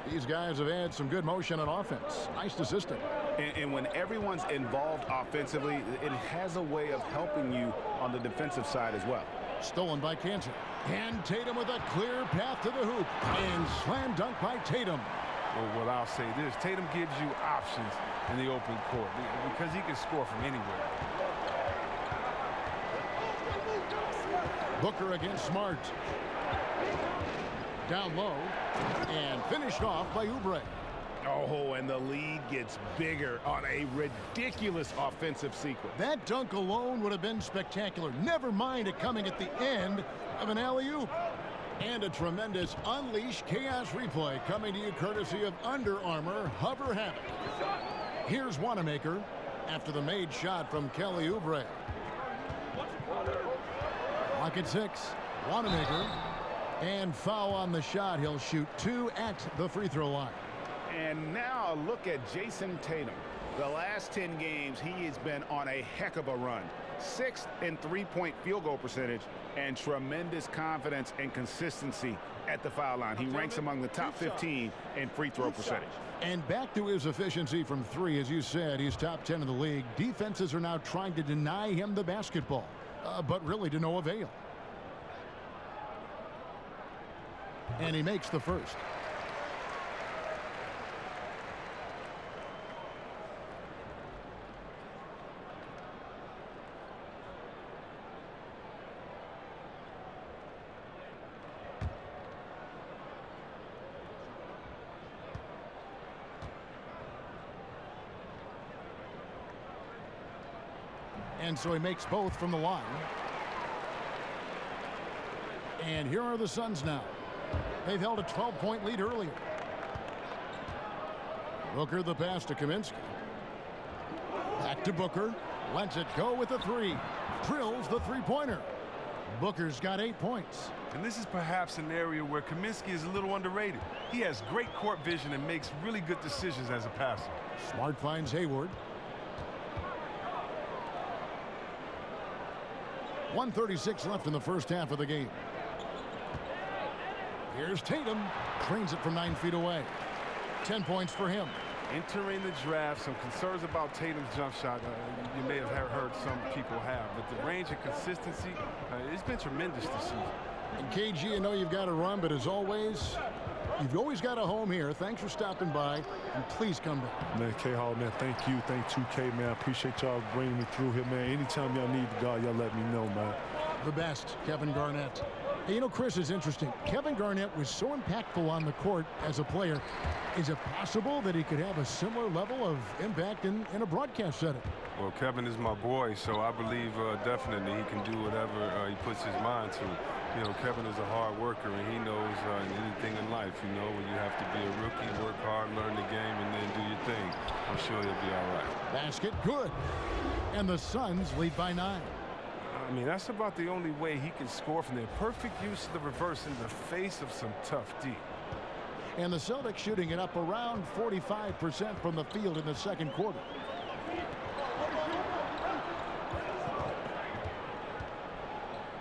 These guys have had some good motion on offense. Nice to system. And when everyone's involved offensively, it has a way of helping you on the defensive side as well. Stolen by Kanter. And Tatum with a clear path to the hoop. And slam dunk by Tatum. Well, I'll say this. Tatum gives you options in the open court because he can score from anywhere. Booker against Smart. Down low. And finished off by Oubre. Oh, and the lead gets bigger on a ridiculous offensive sequence. That dunk alone would have been spectacular. Never mind it coming at the end of an alley-oop. And a tremendous Unleash Chaos replay coming to you courtesy of Under Armour Hover Havoc. Here's Wanamaker after the made shot from Kelly Oubre. Clock at 6. Wanamaker. And foul on the shot. He'll shoot 2 at the free throw line. And now a look at Jason Tatum. The last 10 games, he has been on a heck of a run. 6th in three-point field goal percentage and tremendous confidence and consistency at the foul line. He ranks among the top 15 in free throw percentage. And back to his efficiency from 3, as you said, he's top 10 in the league. Defenses are now trying to deny him the basketball, but really to no avail. And he makes the first. And so he makes both from the line. And here are the Suns now. They've held a 12-point lead earlier. Booker the pass to Kaminsky. Back to Booker. Lets it go with a 3. Drills the three-pointer. Booker's got 8 points. And this is perhaps an area where Kaminsky is a little underrated. He has great court vision and makes really good decisions as a passer. Smart finds Hayward. 1:36 left in the first half of the game. Here's Tatum. Trains it from 9 feet away. 10 points for him. Entering the draft, some concerns about Tatum's jump shot. You may have heard some people have, but the range and consistency, it's been tremendous this season. And KG, I know you've got to run, but as always, you've always got a home here. Thanks for stopping by, and please come back. Man, K-Hall, man, thank you. Thank 2K, man. I appreciate y'all bringing me through here, man. Anytime y'all need the guard, y'all let me know, man. The best, Kevin Garnett. Hey, you know, Chris, is interesting. Kevin Garnett was so impactful on the court as a player. Is it possible that he could have a similar level of impact in a broadcast setting? Well, Kevin is my boy, so I believe definitely he can do whatever he puts his mind to. You know, Kevin is a hard worker, and he knows anything in life, you know, when you have to be a rookie, work hard, learn the game, and then do your thing. I'm sure he'll be all right. Basket, good. And the Suns lead by 9. I mean, that's about the only way he can score from there. Perfect use of the reverse in the face of some tough D. And the Celtics shooting it up around 45% from the field in the second quarter.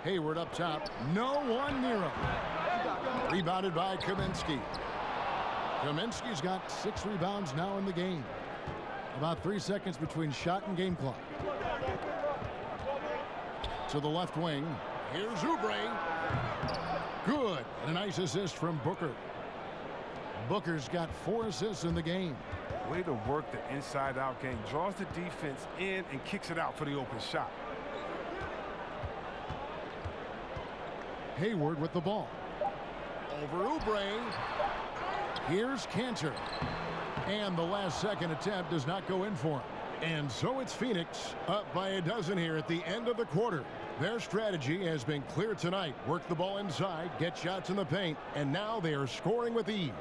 Hayward up top. No one near him. Rebounded by Kaminsky. Kaminsky's got 6 rebounds now in the game. About 3 seconds between shot and game clock. To the left wing. Here's Oubre. Good. And a nice assist from Booker. Booker's got 4 assists in the game. Way to work the inside-out game. Draws the defense in and kicks it out for the open shot. Hayward with the ball. Over Oubre. Here's Cantor. And the last second attempt does not go in for him. And so it's Phoenix up by a dozen here at the end of the quarter. Their strategy has been clear tonight. Work the ball inside, get shots in the paint, and now they are scoring with ease.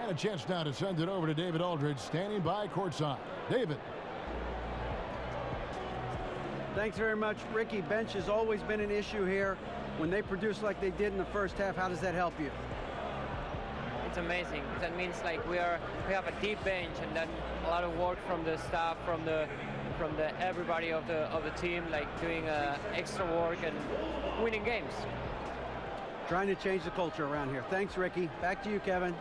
And a chance now to send it over to David Aldridge, standing by courtside. David. Thanks very much, Ricky. Bench has always been an issue here. When they produce like they did in the first half, how does that help you? It's amazing. That means like we have a deep bench, and then a lot of work from the staff, from the everybody of the team, like doing extra work and winning games. Trying to change the culture around here. Thanks, Ricky. Back to you, Kevin.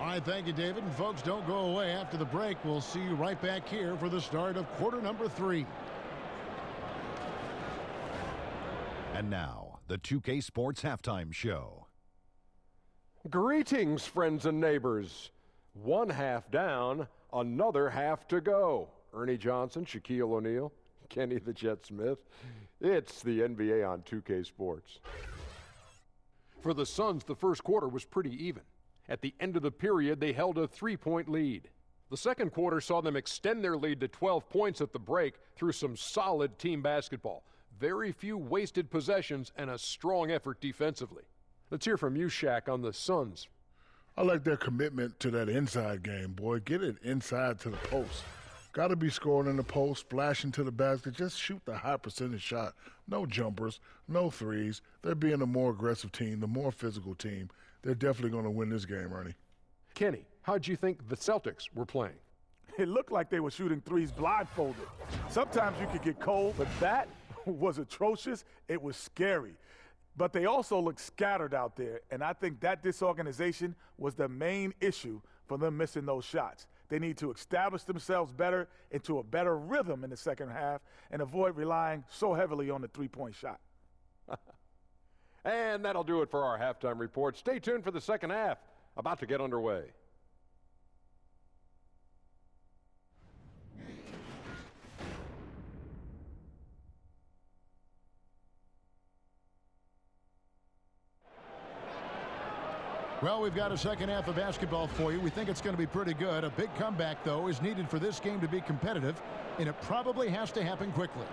All right, thank you, David. And folks, don't go away after the break. We'll see you right back here for the start of quarter number 3. And now, the 2K Sports Halftime Show. Greetings, friends and neighbors. 1 half down, another half to go. Ernie Johnson, Shaquille O'Neal, Kenny the Jet Smith. It's the NBA on 2K Sports. For the Suns, the first quarter was pretty even. At the end of the period, they held a 3-point lead. The second quarter saw them extend their lead to 12 points at the break through some solid team basketball. Very few wasted possessions and a strong effort defensively. Let's hear from you, Shaq, on the Suns. I like their commitment to that inside game, boy. Get it inside to the post. Got to be scoring in the post, splashing to the basket. Just shoot the high percentage shot. No jumpers, no threes. They're being a more aggressive team, the more physical team. They're definitely going to win this game, Ernie. Kenny, how'd you think the Celtics were playing? It looked like they were shooting threes blindfolded. Sometimes you could get cold, but that was atrocious. It was scary. But they also looked scattered out there, and I think that disorganization was the main issue for them missing those shots. They need to establish themselves better into a better rhythm in the second half and avoid relying so heavily on the three-point shot. And that'll do it for our halftime report. Stay tuned for the second half, about to get underway. Well, we've got a second half of basketball for you. We think it's going to be pretty good. A big comeback, though, is needed for this game to be competitive, and it probably has to happen quickly.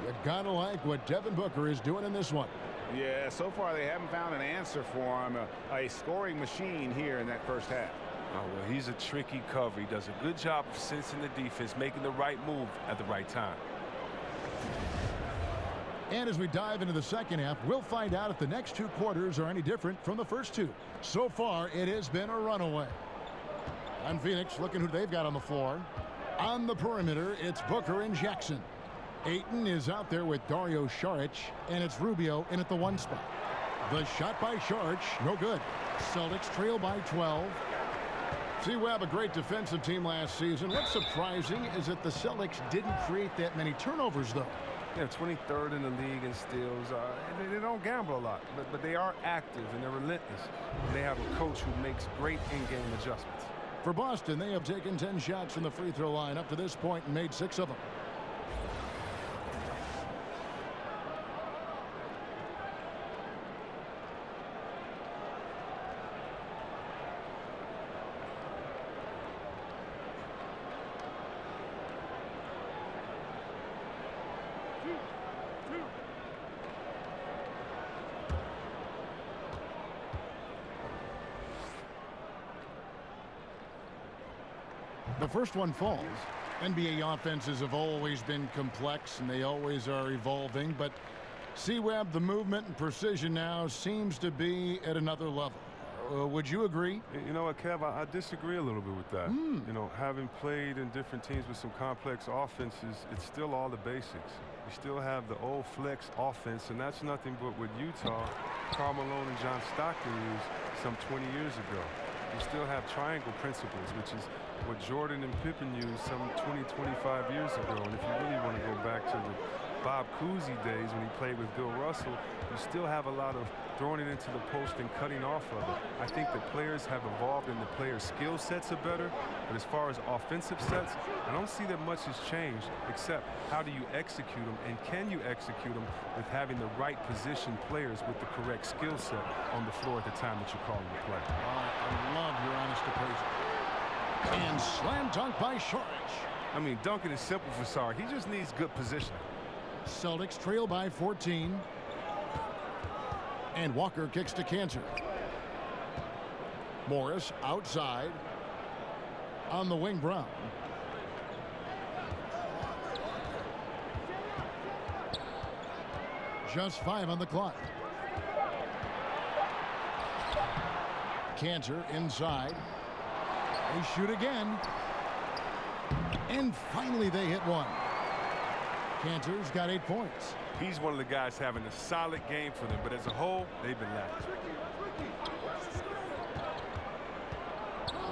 You gotta like what Devin Booker is doing in this one. Yeah, so far they haven't found an answer for him. A scoring machine here in that first half. Oh, well, he's a tricky cover. He does a good job of sensing the defense, making the right move at the right time. And as we dive into the second half, we'll find out if the next 2 quarters are any different from the first 2. So far, it has been a runaway. And Phoenix looking who they've got on the floor. On the perimeter, it's Booker and Jackson. Ayton is out there with Dario Saric, and it's Rubio in at the 1 spot. The shot by Saric, no good. Celtics trail by 12. See, we have a great defensive team last season. What's surprising is that the Celtics didn't create that many turnovers, though. Yeah, 23rd in the league in steals. They don't gamble a lot, but they are active and they're relentless. And they have a coach who makes great in-game adjustments. For Boston, they have taken 10 shots from the free throw line up to this point and made 6 of them. The first one falls. NBA offenses have always been complex, and they always are evolving, but C-Web, the movement and precision now seems to be at another level. Would you agree? You know what, Kev, I disagree a little bit with that. You know, having played in different teams with some complex offenses, it's still all the basics. You still have the old flex offense, and that's nothing but what Utah, Karl Malone, and John Stockton used some 20 years ago. You still have triangle principles, which is what Jordan and Pippen used some 20, 25 years ago. And if you really want to go back to the Bob Cousy days when he played with Bill Russell, you still have a lot of throwing it into the post and cutting off of it. I think the players have evolved and the players' skill sets are better. But as far as offensive sets, I don't see that much has changed, except how do you execute them, and can you execute them with having the right position players with the correct skill set on the floor at the time that you're calling the play. I love your honest appraisal. And slam dunk by Saric. I mean, dunking is simple for Saric. He just needs good positioning. Celtics trail by 14. And Walker kicks to Cantor. Morris outside. On the wing, Brown. Just 5 on the clock. Cantor inside. They shoot again. And finally they hit one. Cantor's got 8 points. He's one of the guys having a solid game for them, but as a whole, they've been lacking.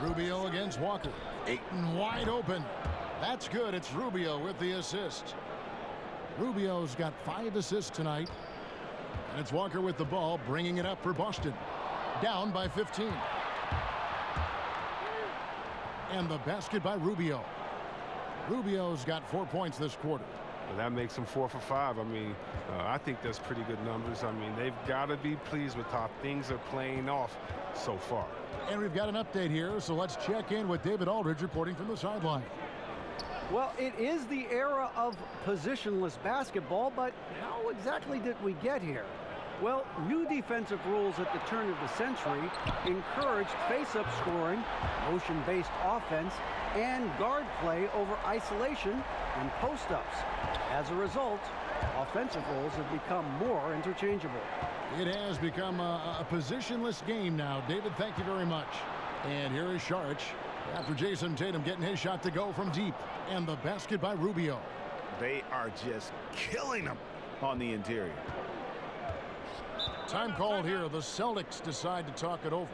Rubio against Walker. Ayton wide open. That's good. It's Rubio with the assist. Rubio's got 5 assists tonight. And it's Walker with the ball, bringing it up for Boston. Down by 15. And the basket by Rubio. Rubio's got 4 points this quarter. Well, that makes him 4 for 5. I mean, I think that's pretty good numbers. I mean, they've got to be pleased with how things are playing off so far. And we've got an update here, so let's check in with David Aldridge reporting from the sideline. Well, it is the era of positionless basketball, but how exactly did we get here? Well, new defensive rules at the turn of the century encouraged face-up scoring, motion-based offense, and guard play over isolation and post-ups. As a result, offensive roles have become more interchangeable. It has become a positionless game now. David, thank you very much. And here is Saric after Jason Tatum getting his shot to go from deep. And the basket by Rubio. They are just killing them on the interior. Time called here. The Celtics decide to talk it over.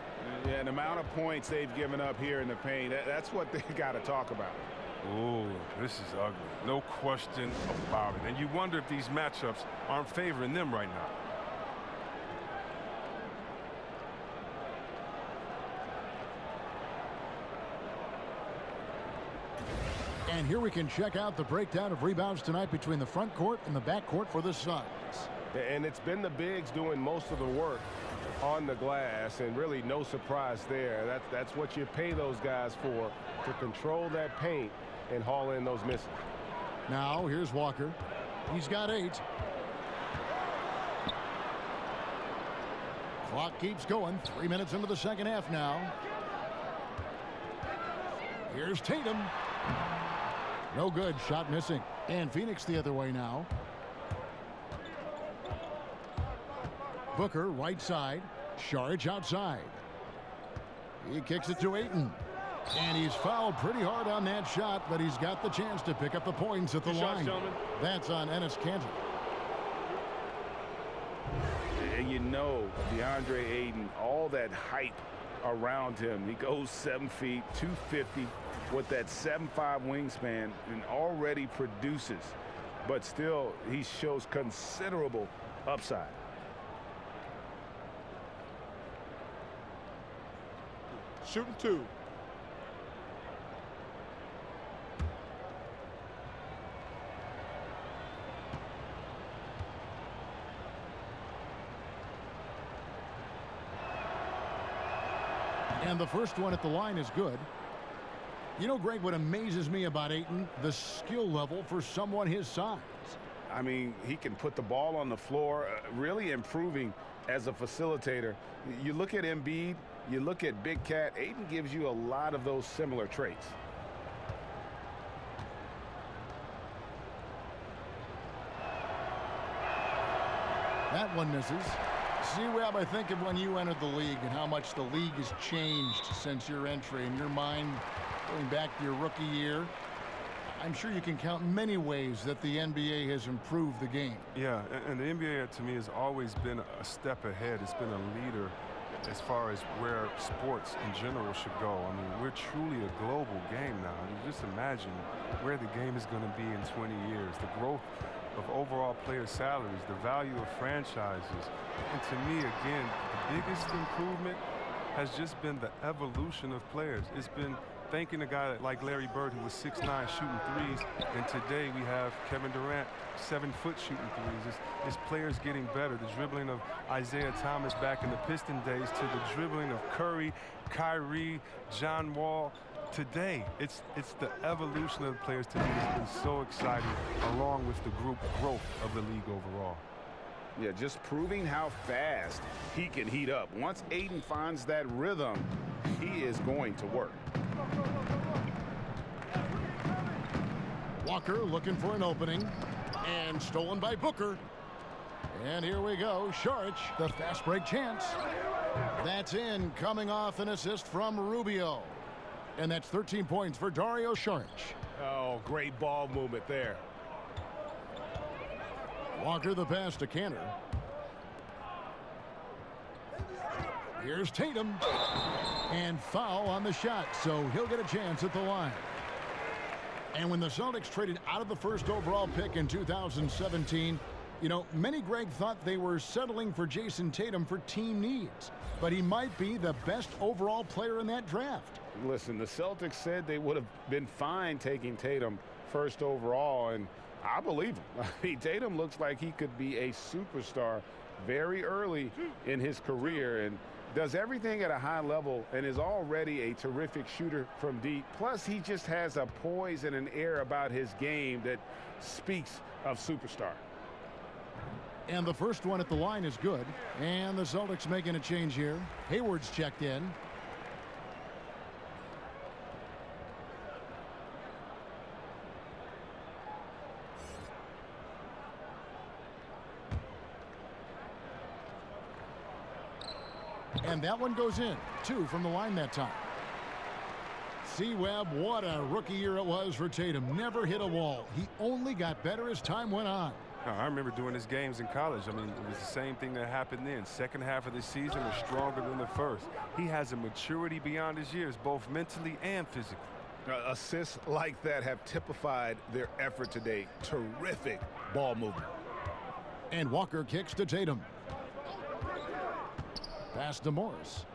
Yeah, and the amount of points they've given up here in the paint, that's what they got to talk about. Oh, this is ugly. No question about it. And you wonder if these matchups aren't favoring them right now. And here we can check out the breakdown of rebounds tonight between the front court and the back court for the Suns. And it's been the bigs doing most of the work on the glass, and really no surprise there. That's what you pay those guys for, to control that paint and haul in those misses. Now here's Walker. He's got 8. Clock keeps going. 3 minutes into the second half now. Here's Tatum. No good. Shot missing. And Phoenix the other way now. Booker right side. Saric outside. He kicks it to Ayton. And he's fouled pretty hard on that shot, but he's got the chance to pick up the points at the line. That's on Enes Kanter. And you know, DeAndre Ayton, all that hype around him. He goes 7 feet, 250 with that 7'5" wingspan and already produces. But still, he shows considerable upside. Shooting 2. And the first one at the line is good. You know, Greg, what amazes me about Ayton, the skill level for someone his size. I mean, he can put the ball on the floor, really improving as a facilitator. You look at Embiid, you look at Big Cat, Ayton gives you a lot of those similar traits. That one misses. See, Webb, I think of when you entered the league and how much the league has changed since your entry. In your mind, going back to your rookie year, I'm sure you can count many ways that the NBA has improved the game. Yeah, and the NBA to me has always been a step ahead. It's been a leader as far as where sports in general should go. I mean, we're truly a global game now. I mean, just imagine where the game is going to be in 20 years. The growth of overall player salaries, the value of franchises. And to me, again, the biggest improvement has just been the evolution of players. It's been thanking a guy like Larry Bird, who was 6'9", shooting threes, and today we have Kevin Durant, 7-foot shooting threes. It's players getting better. The dribbling of Isaiah Thomas back in the Piston days to the dribbling of Curry, Kyrie, John Wall. Today, it's the evolution of the players to me that's been so exciting, along with the growth of the league overall. Yeah, just proving how fast he can heat up. Once Aiden finds that rhythm, he is going to work. Walker looking for an opening, and stolen by Booker. And here we go, Saric, the fast break chance. That's in, coming off an assist from Rubio. And that's 13 points for Dario Saric. Oh, great ball movement there. Walker the pass to Cantor. Here's Tatum. And foul on the shot, so he'll get a chance at the line. And when the Celtics traded out of the first overall pick in 2017, you know, many, Greg, thought they were settling for Jason Tatum for team needs. But he might be the best overall player in that draft. Listen, the Celtics said they would have been fine taking Tatum first overall, and I believe him. I mean, Tatum looks like he could be a superstar very early in his career and does everything at a high level and is already a terrific shooter from deep. Plus, he just has a poise and an air about his game that speaks of superstar. And the first one at the line is good. And the Celtics making a change here. Hayward's checked in. And that one goes in. 2 from the line that time. See, Webb, what a rookie year it was for Tatum. Never hit a wall. He only got better as time went on. I remember doing his games in college. I mean, it was the same thing that happened then. Second half of the season was stronger than the first. He has a maturity beyond his years, both mentally and physically. Assists like that have typified their effort today. Terrific ball movement. And Walker kicks to Tatum. Pass to Morris.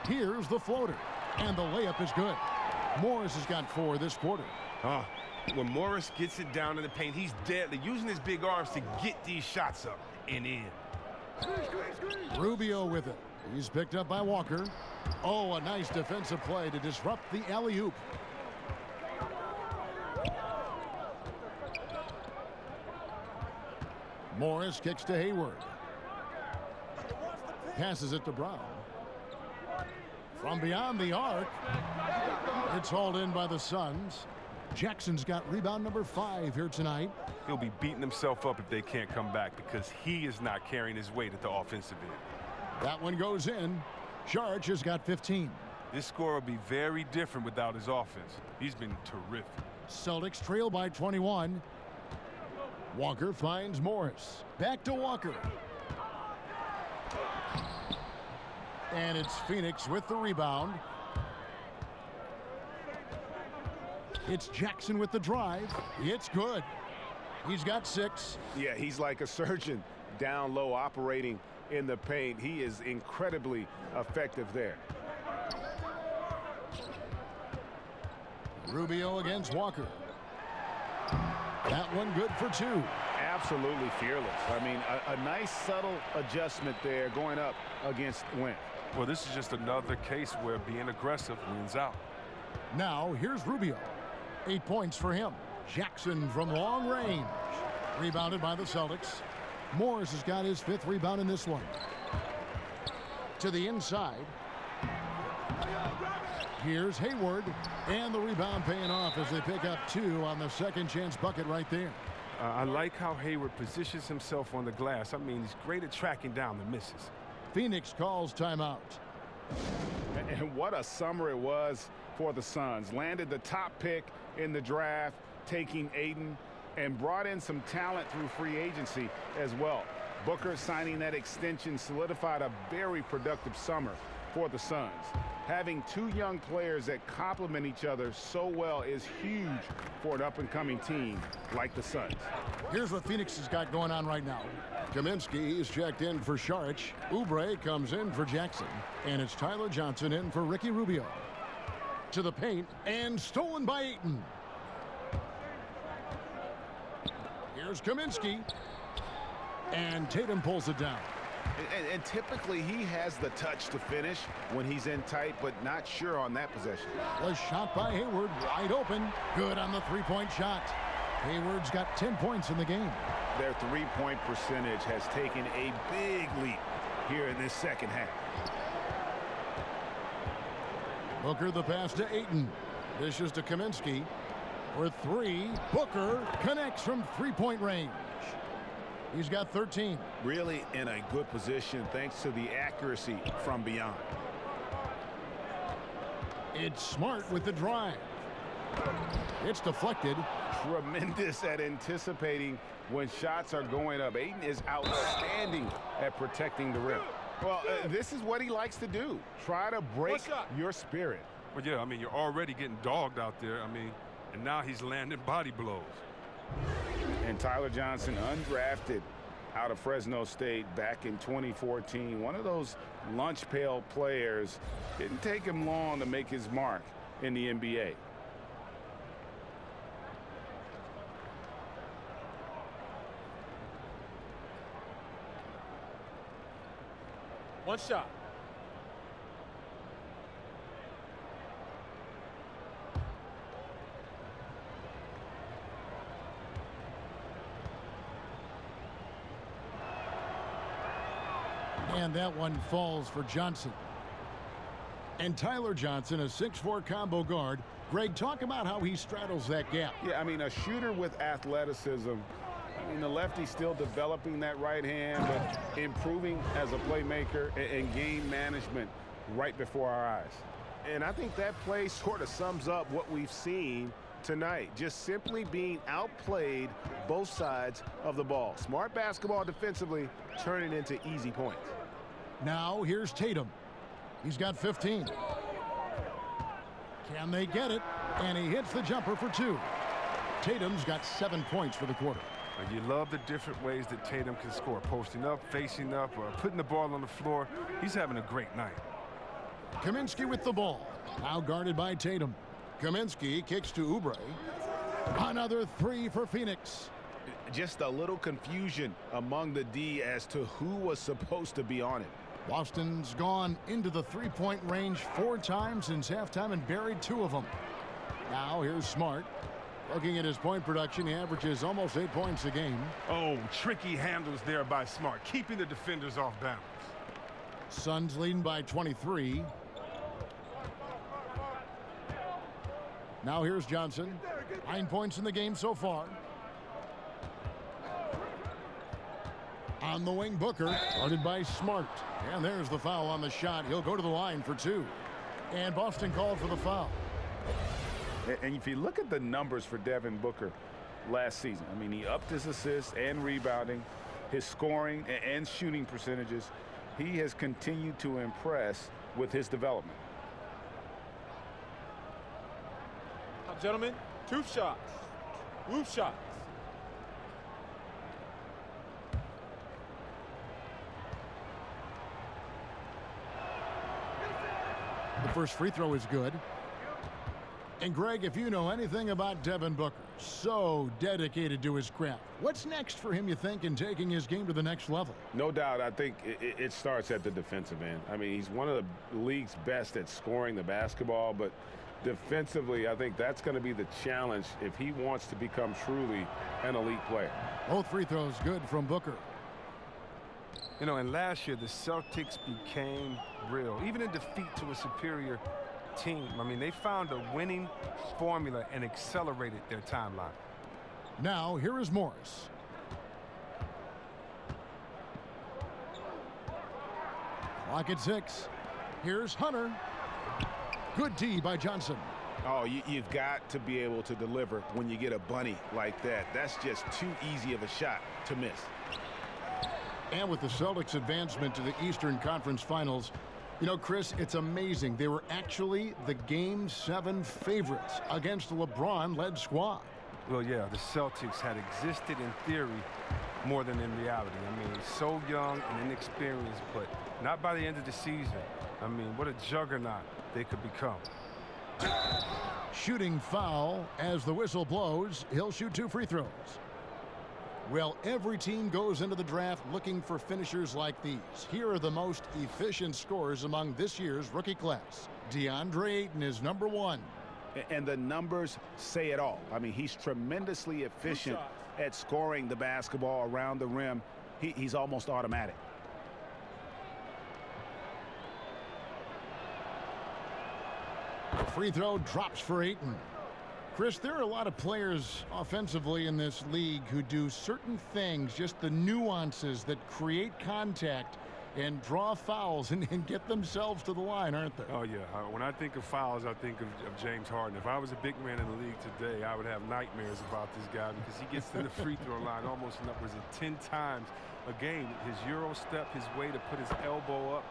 Here's the floater. And the layup is good. Morris has got 4 this quarter. When Morris gets it down in the paint, he's deadly, using his big arms to get these shots up and in. Rubio with it. He's picked up by Walker. Oh, a nice defensive play to disrupt the alley-oop. Morris kicks to Hayward. Passes it to Brown. From beyond the arc. It's hauled in by the Suns. Jackson's got rebound number 5 here tonight. He'll be beating himself up if they can't come back because he is not carrying his weight at the offensive end. That one goes in. Saric has got 15. This score will be very different without his offense. He's been terrific. Celtics trail by 21. Walker finds Morris. Back to Walker. And it's Phoenix with the rebound. It's Jackson with the drive. It's good. He's got 6. Yeah, he's like a surgeon down low operating in the paint. He is incredibly effective there. Rubio against Walker. That one good for 2. Absolutely fearless. I mean, a nice subtle adjustment there going up against Wentz. Well, this is just another case where being aggressive wins out. Now, here's Rubio. 8 points for him. Jackson from long range. Rebounded by the Celtics. Morris has got his 5th rebound in this one. To the inside. Here's Hayward. And the rebound paying off as they pick up 2 on the second chance bucket right there. I like how Hayward positions himself on the glass. I mean, he's great at tracking down the misses. Phoenix calls timeout. And what a summer it was for the Suns. Landed the top pick in the draft, taking Ayton, and brought in some talent through free agency as well. Booker signing that extension solidified a very productive summer for the Suns. Having two young players that complement each other so well is huge for an up-and-coming team like the Suns. Here's what Phoenix has got going on right now. Kaminsky is checked in for Saric. Oubre comes in for Jackson. And it's Tyler Johnson in for Ricky Rubio. To the paint, and stolen by Ayton. Here's Kaminsky. And Tatum pulls it down. And typically he has the touch to finish when he's in tight, but not sure on that possession. A shot by Hayward, wide open. Good on the three-point shot. Hayward's got 10 points in the game. Their three-point percentage has taken a big leap here in this second half. Booker the pass to Ayton. Dishes to Kaminsky. For three, Booker connects from three-point range. He's got 13. Really in a good position thanks to the accuracy from beyond. It's Smart with the drive. It's deflected. Tremendous at anticipating when shots are going up. Ayton is outstanding at protecting the rim. Well, this is what he likes to do. Try to break your spirit. Well, yeah, I mean, you're already getting dogged out there. I mean, and now he's landing body blows. And Tyler Johnson, undrafted out of Fresno State back in 2014. One of those lunch pail players. Didn't take him long to make his mark in the NBA. One shot. And that one falls for Johnson. And Tyler Johnson, a 6'4" combo guard. Greg, talk about how he straddles that gap. Yeah, I mean, a shooter with athleticism. I mean, the lefty's still developing that right hand, but improving as a playmaker and game management right before our eyes. And I think that play sort of sums up what we've seen tonight. Just simply being outplayed both sides of the ball. Smart basketball defensively, turning into easy points. Now here's Tatum. He's got 15. Can they get it? And he hits the jumper for two. Tatum's got 7 points for the quarter. You love the different ways that Tatum can score. Posting up, facing up, or putting the ball on the floor. He's having a great night. Kaminsky with the ball. Now guarded by Tatum. Kaminsky kicks to Oubre. Another three for Phoenix. Just a little confusion among the D as to who was supposed to be on it. Boston's gone into the three-point range 4 times since halftime and buried 2 of them. Now here's Smart. Looking at his point production, he averages almost 8 points a game. Oh, tricky handles there by Smart, keeping the defenders off balance. Suns leading by 23. Now here's Johnson. 9 points in the game so far. On the wing, Booker, guarded by Smart. And there's the foul on the shot. He'll go to the line for 2. And Boston called for the foul. And if you look at the numbers for Devin Booker last season, I mean, he upped his assists and rebounding, his scoring and shooting percentages. He has continued to impress with his development. Now, gentlemen, 2 shots. Roof shots. The first free throw is good. And Greg, if you know anything about Devin Booker, so dedicated to his craft. What's next for him, you think, in taking his game to the next level? No doubt. I think it starts at the defensive end. I mean, he's one of the league's best at scoring the basketball, but defensively, I think that's going to be the challenge if he wants to become truly an elite player. Both free throws good from Booker. You know, and last year, the Celtics became real, even in defeat to a superior team. I mean, they found a winning formula and accelerated their timeline. Now, here is Morris. Clock at 6. Here's Hunter. Good D by Johnson. Oh, you've got to be able to deliver when you get a bunny like that. That's just too easy of a shot to miss. And with the Celtics' advancement to the Eastern Conference Finals, you know, Chris, it's amazing. They were actually the Game 7 favorites against a LeBron-led squad. Well, yeah, the Celtics had existed in theory more than in reality. I mean, so young and inexperienced, but not by the end of the season. I mean, what a juggernaut they could become. Shooting foul as the whistle blows. He'll shoot 2 free throws. Well, every team goes into the draft looking for finishers like these. Here are the most efficient scorers among this year's rookie class. DeAndre Ayton is number 1. And the numbers say it all. I mean, he's tremendously efficient at scoring the basketball around the rim. He's almost automatic. Free throw drops for Ayton. Chris, there are a lot of players offensively in this league who do certain things, just the nuances that create contact and draw fouls and get themselves to the line, aren't there? Oh, yeah. When I think of fouls, I think of James Harden. If I was a big man in the league today, I would have nightmares about this guy because he gets to the free throw line almost upwards of 10 times a game. His Euro step, his way to put his elbow up,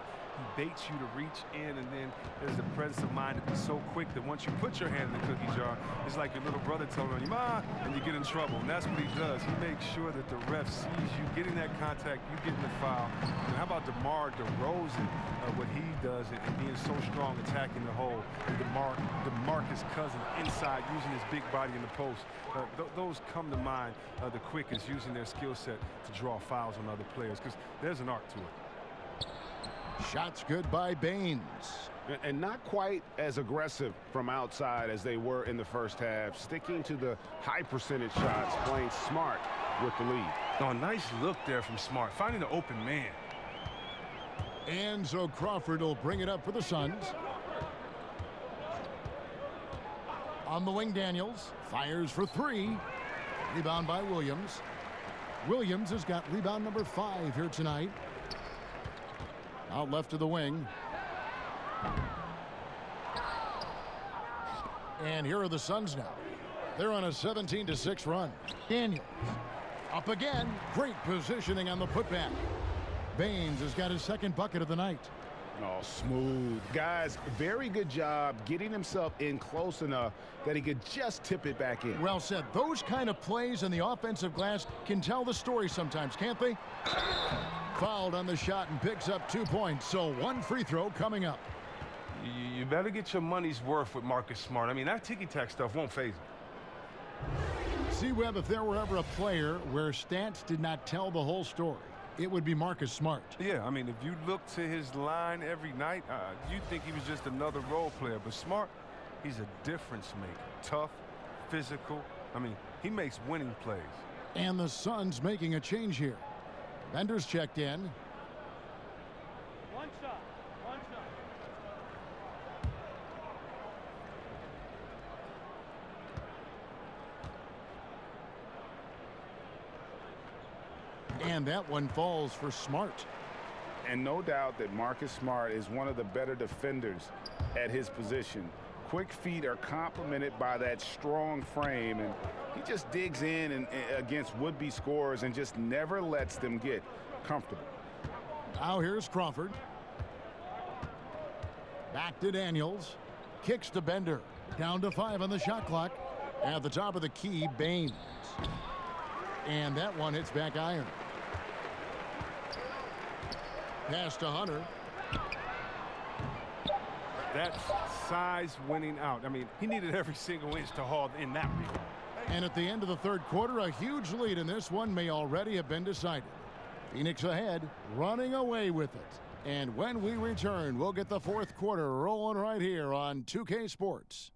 he baits you to reach in, and then there's a presence of mind to be so quick that once you put your hand in the cookie jar, it's like your little brother telling you, "Ma," and you get in trouble. And that's what he does. He makes sure that the ref sees you getting that contact, you getting the foul. And how about DeMar DeRozan, what he does and being so strong attacking the hole. And DeMarcus Cousins inside using his big body in the post. Those come to mind the quickest, using their skill set to draw fouls on other players, because there's an art to it. Shots good by Baines. And not quite as aggressive from outside as they were in the first half. Sticking to the high percentage shots, playing smart with the lead. Oh, nice look there from Smart, finding the open man. And so Crawford will bring it up for the Suns. On the wing, Daniels fires for 3. Rebound by Williams. Williams has got rebound number 5 here tonight. Out left to the wing. And here are the Suns now. They're on a 17-6 run. Daniels up again. Great positioning on the putback. Baines has got his second bucket of the night. Oh, smooth. Guys, very good job getting himself in close enough that he could just tip it back in. Well said. Those kind of plays in the offensive glass can tell the story sometimes, can't they? Fouled on the shot and picks up 2 points. So 1 free throw coming up. You better get your money's worth with Marcus Smart. I mean, that ticky-tack stuff won't faze him. See, Webb, if there were ever a player where stats did not tell the whole story, it would be Marcus Smart. Yeah, I mean, if you look to his line every night, you'd think he was just another role player. But Smart, he's a difference maker. Tough, physical. I mean, he makes winning plays. And the Suns making a change here. Bender's checked in. One shot. And that one falls for Smart. And no doubt that Marcus Smart is one of the better defenders at his position. Quick feet are complemented by that strong frame, and he just digs in and against would-be scorers and just never lets them get comfortable. Now here's Crawford. Back to Daniels. Kicks to Bender. Down to 5 on the shot clock. At the top of the key, Baines. And that one hits back iron. Pass to Hunter. That's size winning out. I mean, he needed every single inch to haul in that rebound. And at the end of the third quarter, a huge lead in this one may already have been decided. Phoenix ahead, running away with it. And when we return, we'll get the fourth quarter rolling right here on 2K Sports.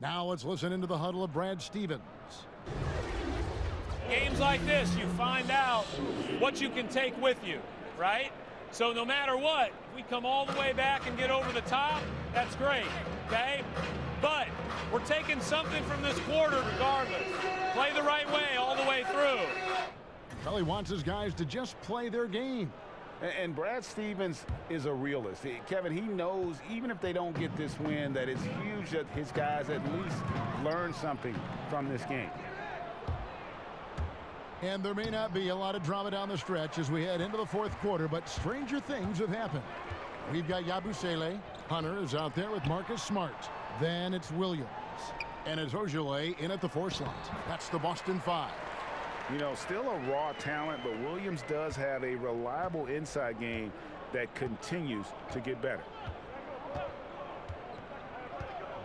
Now let's listen into the huddle of Brad Stevens. Games like this, you find out what you can take with you, right? So no matter what, if we come all the way back and get over the top, that's great, okay? But we're taking something from this quarter regardless. Play the right way all the way through. Well, he wants his guys to just play their game. And Brad Stevens is a realist. Kevin, he knows even if they don't get this win, that it's huge that his guys at least learn something from this game. And there may not be a lot of drama down the stretch as we head into the fourth quarter, but stranger things have happened. We've got Yabusele. Hunter is out there with Marcus Smart. Then it's Williams. And it's Ojale in at the 4 slot. That's the Boston 5. You know, still a raw talent, but Williams does have a reliable inside game that continues to get better.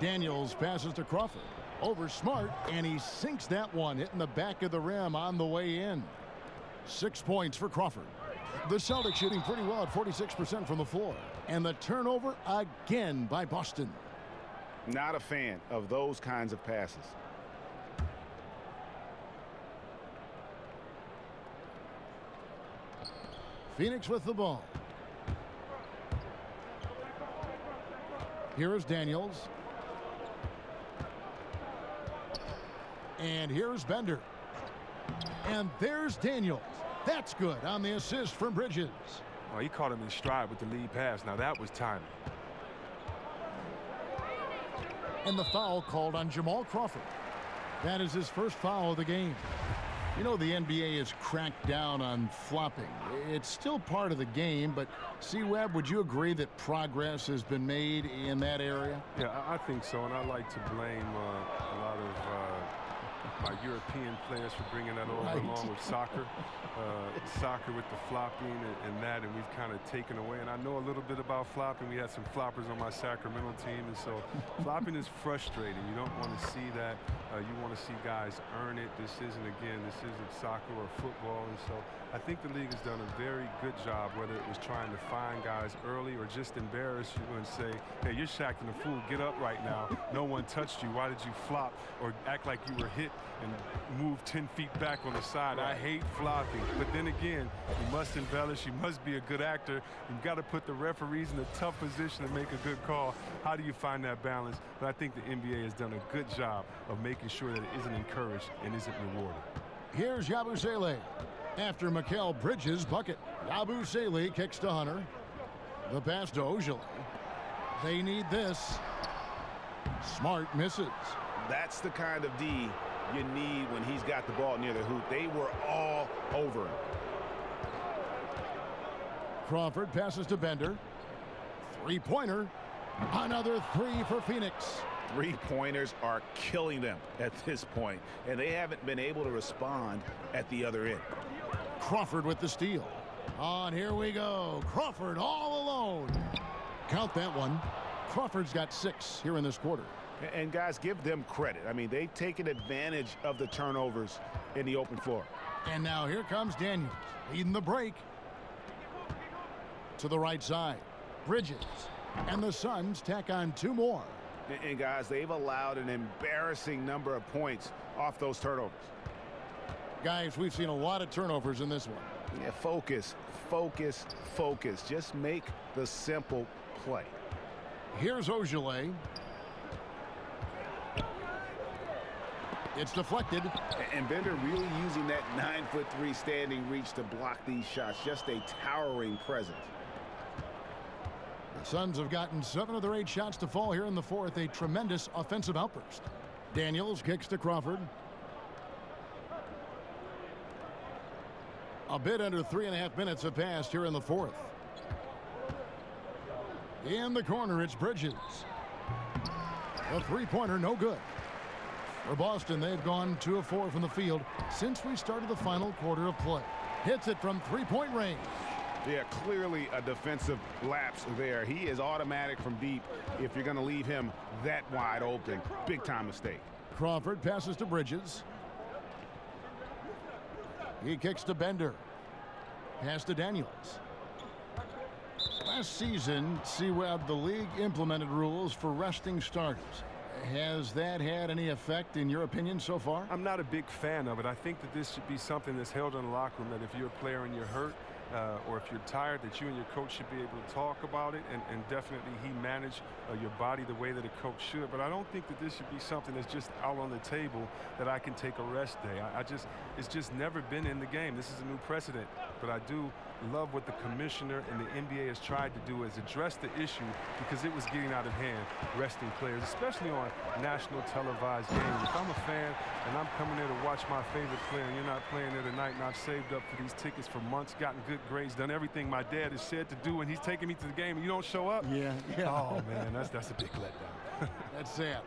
Daniels passes to Crawford. Over Smart, and he sinks that one, hitting the back of the rim on the way in. 6 points for Crawford. The Celtics shooting pretty well at 46% from the floor. And the turnover again by Boston. Not a fan of those kinds of passes. Phoenix with the ball. Here is Daniels. And here's Bender. And there's Daniels. That's good on the assist from Bridges. Oh, he caught him in stride with the lead pass. Now that was timing. And the foul called on Jamal Crawford. That is his first foul of the game. You know, the NBA has cracked down on flopping. It's still part of the game, but C-Webb, would you agree that progress has been made in that area? Yeah, I think so, and I like to blame a lot of my European players for bringing that over along with soccer. Soccer with the flopping and we've kind of taken away. And I know a little bit about flopping. We had some floppers on my Sacramento team, and so flopping is frustrating. You don't want to see that. You want to see guys earn it. This isn't soccer or football, and so I think the league has done a very good job, whether it was trying to find guys early or just embarrass you and say, hey, you're acting a fool. Get up right now. No one touched you. Why did you flop or act like you were hit and move 10 feet back on the side? I hate flopping. But then again, you must embellish. You must be a good actor. You've got to put the referees in a tough position to make a good call. How do you find that balance? But I think the NBA has done a good job of making sure that it isn't encouraged and isn't rewarded. Here's Yabusele. After Mikal Bridges' bucket, Yabusele kicks to Hunter. The pass to Ojale. They need this. Smart misses. That's the kind of D you need when he's got the ball near the hoop. They were all over him. Crawford passes to Bender. Three-pointer. Another 3 for Phoenix. Three-pointers are killing them at this point, and they haven't been able to respond at the other end. Crawford with the steal. On, here we go. Crawford all alone. Count that one. Crawford's got 6 here in this quarter. And guys, give them credit. I mean, they've taken advantage of the turnovers in the open floor. And now here comes Daniels, leading the break. To the right side. Bridges. And the Suns tack on 2 more. And guys, they've allowed an embarrassing number of points off those turnovers. Guys, we've seen a lot of turnovers in this one. Yeah, focus, focus, focus. Just make the simple play. Here's Ojale. It's deflected. And Bender really using that 9'3" standing reach to block these shots. Just a towering presence. The Suns have gotten 7 of their 8 shots to fall here in the fourth. A tremendous offensive outburst. Daniels kicks to Crawford. A bit under 3.5 minutes have passed here in the fourth. In the corner, it's Bridges. A three-pointer, no good. For Boston, they've gone 2 of 4 from the field since we started the final quarter of play. Hits it from 3-point range. Yeah, clearly a defensive lapse there. He is automatic from deep if you're going to leave him that wide open. Big-time mistake. Crawford passes to Bridges. He kicks to Bender. Pass to Daniels. Last season, C-Webb, the league implemented rules for resting starters. Has that had any effect, in your opinion, so far? I'm not a big fan of it. I think that this should be something that's held in the locker room, that if you're a player and you're hurt, or if you're tired, that you and your coach should be able to talk about it, and definitely he manage your body the way that a coach should. But I don't think that this should be something that's just out on the table that I can take a rest day. It's just never been in the game. This is a new precedent. But I do love what the commissioner and the NBA has tried to do, is address the issue, because it was getting out of hand, resting players, especially on national televised games. If I'm a fan and I'm coming there to watch my favorite player and you're not playing there tonight, and I've saved up for these tickets for months, gotten good grades, done everything my dad has said to do, and he's taking me to the game and you don't show up? Yeah. Oh, man, that's a big letdown. That's sad.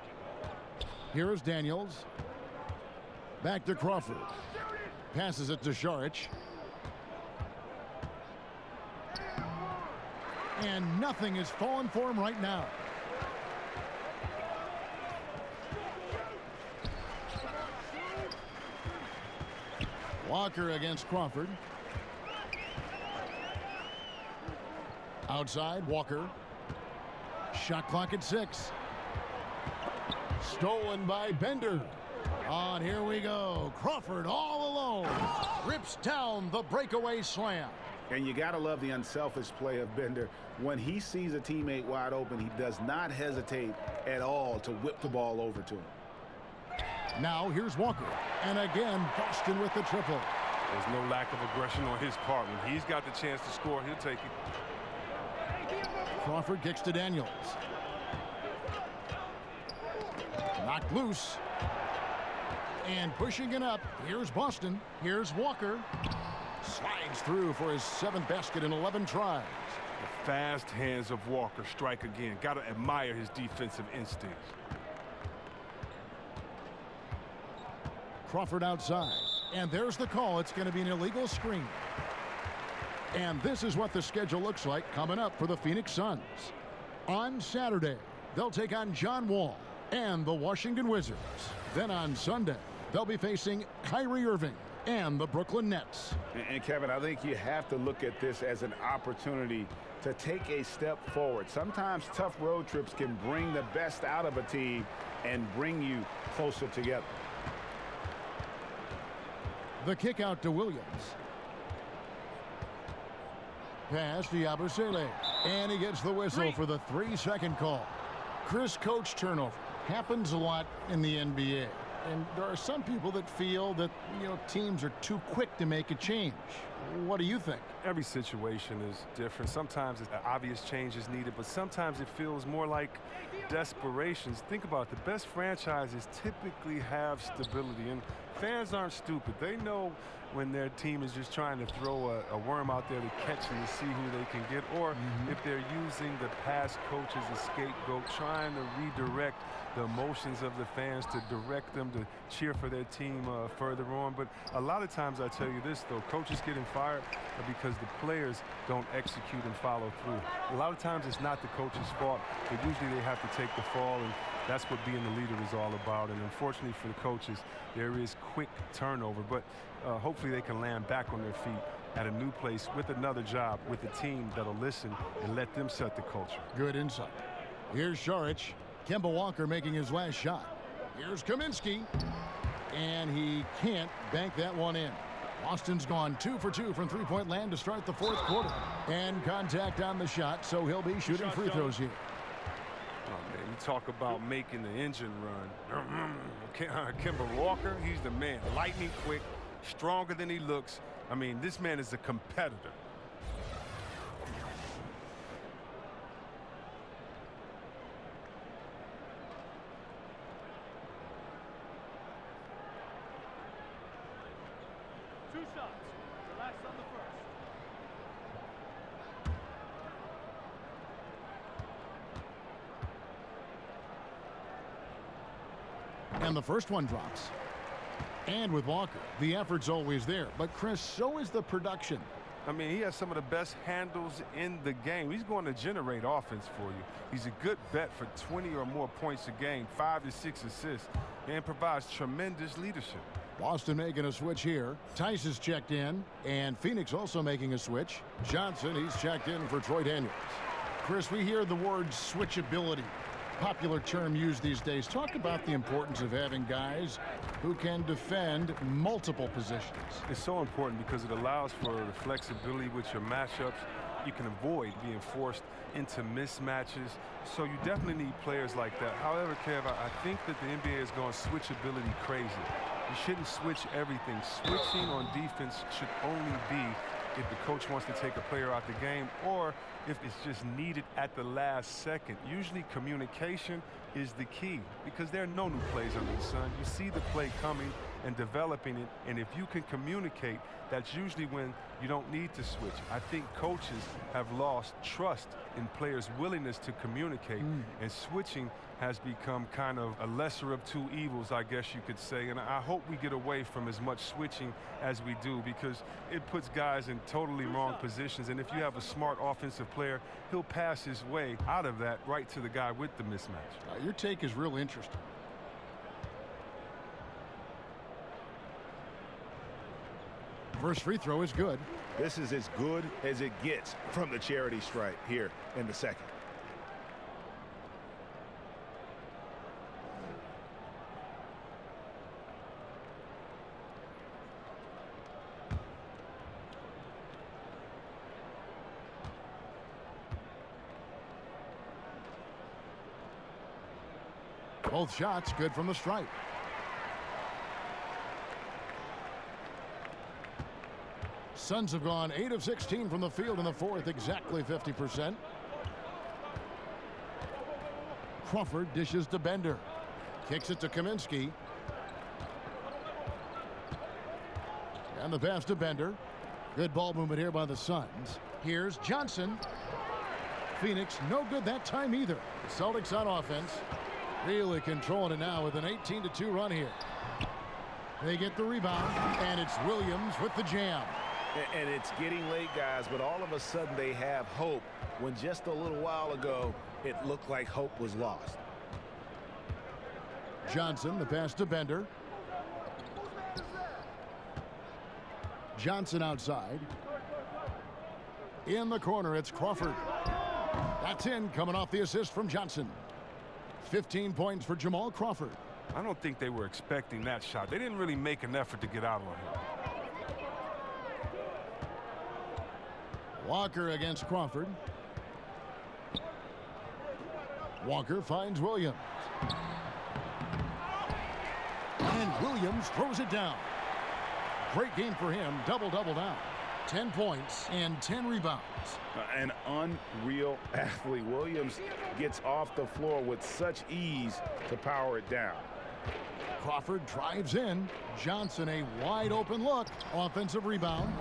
Here is Daniels. Back to Crawford. Passes it to Šarić. And nothing is falling for him right now. Walker against Crawford. Outside, Walker. Shot clock at 6. Stolen by Bender. On, here we go. Crawford all alone. Rips down the breakaway slam. And you got to love the unselfish play of Bender. When he sees a teammate wide open, he does not hesitate at all to whip the ball over to him. Now here's Walker. And again, Boston with the triple. There's no lack of aggression on his part. When he's got the chance to score, he'll take it. Crawford kicks to Daniels. Knocked loose. And pushing it up. Here's Boston. Here's Walker. Slides through for his 7th basket in 11 tries. The fast hands of Walker strike again. Got to admire his defensive instincts. Crawford outside. And there's the call. It's going to be an illegal screen. And this is what the schedule looks like coming up for the Phoenix Suns. On Saturday, they'll take on John Wall and the Washington Wizards. Then on Sunday, they'll be facing Kyrie Irving and the Brooklyn Nets. And Kevin, I think you have to look at this as an opportunity to take a step forward. Sometimes tough road trips can bring the best out of a team and bring you closer together. The kick out to Williams. Pass to Yabusele. And he gets the whistle for the 3-second call. Chris, coach turnover happens a lot in the NBA. And there are some people that feel that, teams are too quick to make a change. What do you think? Every situation is different. Sometimes an obvious change is needed, but sometimes it feels more like desperations. Think about it. The best franchises typically have stability, and fans aren't stupid. They know when their team is just trying to throw a worm out there to catch and to see who they can get, or if they're using the past coach as a scapegoat, trying to redirect the emotions of the fans to direct them to cheer for their team further on. But a lot of times, I tell you this, though, coaches getting fired because the players don't execute and follow through. A lot of times it's not the coach's fault, but usually they have to take the fall, and that's what being the leader is all about. And unfortunately for the coaches, there is quick turnover, but hopefully they can land back on their feet at a new place with another job, with a team that'll listen and let them set the culture. Good insight. Here's Šarić. Kemba Walker making his last shot. Here's Kaminsky. And he can't bank that one in. Boston's gone 2 for 2 from three-point land to start the 4th quarter. And contact on the shot, so he'll be shooting free throws here. Oh, man, you talk about making the engine run. Kemba Walker, he's the man. Lightning quick, stronger than he looks. I mean, this man is a competitor. And the first one drops. And with Walker, the effort's always there. But, Chris, so is the production. I mean, he has some of the best handles in the game. He's going to generate offense for you. He's a good bet for 20 or more points a game, 5 to 6 assists, and provides tremendous leadership. Boston making a switch here. Tice is checked in, and Phoenix also making a switch. Johnson, he's checked in for Troy Daniels. Chris, we hear the word switchability. popular term used these days. Talk about the importance of having guys who can defend multiple positions. It's so important because it allows for the flexibility with your matchups. You can avoid being forced into mismatches. So you definitely need players like that. However, Kev, I think that the NBA is going switchability crazy. You shouldn't switch everything. Switching on defense should only be if the coach wants to take a player out the game or if it's just needed at the last second. Usually communication is the key because there are no new plays under the sun. You see the play coming and developing it, and if you can communicate, that's usually when you don't need to switch. I think coaches have lost trust in players' willingness to communicate, and switching has become kind of a lesser of two evils, I guess you could say. And I hope we get away from as much switching as we do because it puts guys in totally wrong positions. And if you have a smart offensive player, he'll pass his way out of that right to the guy with the mismatch. Your take is real interesting. First free throw is good. This is as good as it gets from the charity stripe here in the second. Both shots good from the stripe. Suns have gone 8 of 16 from the field in the fourth, exactly 50%. Crawford dishes to Bender. Kicks it to Kaminsky. And the pass to Bender. Good ball movement here by the Suns. Here's Johnson. Phoenix no good that time either. The Celtics on offense. Really controlling it now with an 18-2 run here. They get the rebound, and it's Williams with the jam. And it's getting late, guys, but all of a sudden they have hope when just a little while ago it looked like hope was lost. Johnson, the pass to Bender. Johnson outside. In the corner, it's Crawford. That's in, coming off the assist from Johnson. 15 points for Jamal Crawford. I don't think they were expecting that shot. They didn't really make an effort to get out on him. Walker against Crawford. Walker finds Williams. And Williams throws it down. Great game for him. Double-double down. 10 points and 10 rebounds. An unreal athlete. Williams gets off the floor with such ease to power it down. Crawford drives in. Johnson a wide open look. Offensive rebound.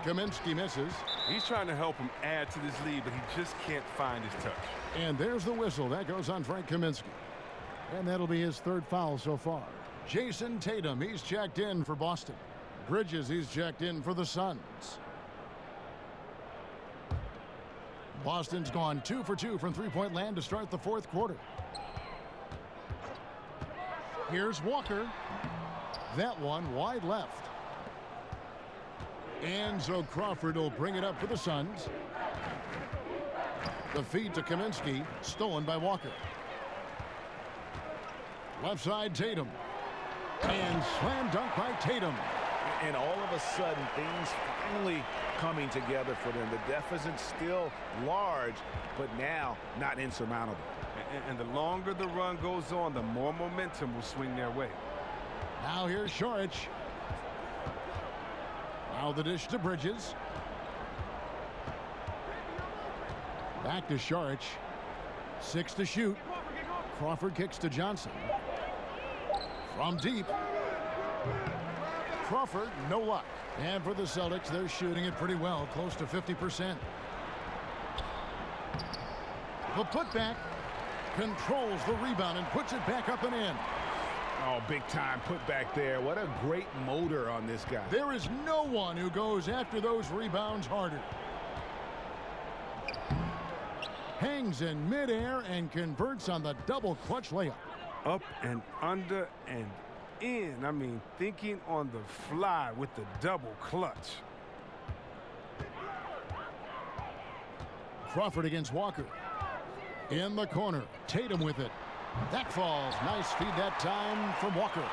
Kaminsky misses. He's trying to help him add to this lead, but he just can't find his touch. And there's the whistle. That goes on Frank Kaminsky. And that'll be his third foul so far. Jason Tatum, he's checked in for Boston. Bridges, he's checked in for the Suns. Boston's gone 2 for 2 from three-point land to start the fourth quarter. Here's Walker. That one wide left. And so Crawford will bring it up for the Suns. The feed to Kaminsky, stolen by Walker. Left side, Tatum. And slam dunk by Tatum. And all of a sudden, things finally coming together for them. The deficit still large, but now not insurmountable. And the longer the run goes on, the more momentum will swing their way. Now here's Šarić. Now the dish to Bridges. Back to Šarić. 6 to shoot. Crawford kicks to Johnson. From deep. Crawford, no luck. And for the Celtics, they're shooting it pretty well, close to 50%. The putback controls the rebound and puts it back up and in. Oh, big time put back there. What a great motor on this guy. There is no one who goes after those rebounds harder. Hangs in midair and converts on the double clutch layup. Up and under and in. I mean, thinking on the fly with the double clutch. Crawford against Walker. In the corner, Tatum with it. That falls. Nice feed that time from Walker.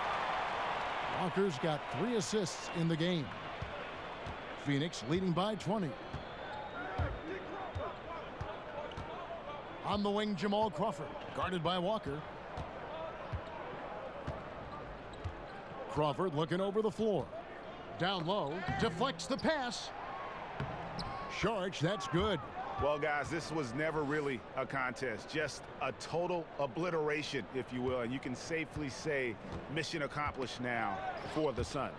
Walker's got 3 assists in the game. Phoenix leading by 20. On the wing, Jamal Crawford, guarded by Walker. Crawford looking over the floor. Down low, deflects the pass. Saric, that's good. Well, guys, this was never really a contest, just a total obliteration, if you will. And you can safely say mission accomplished now for the Suns.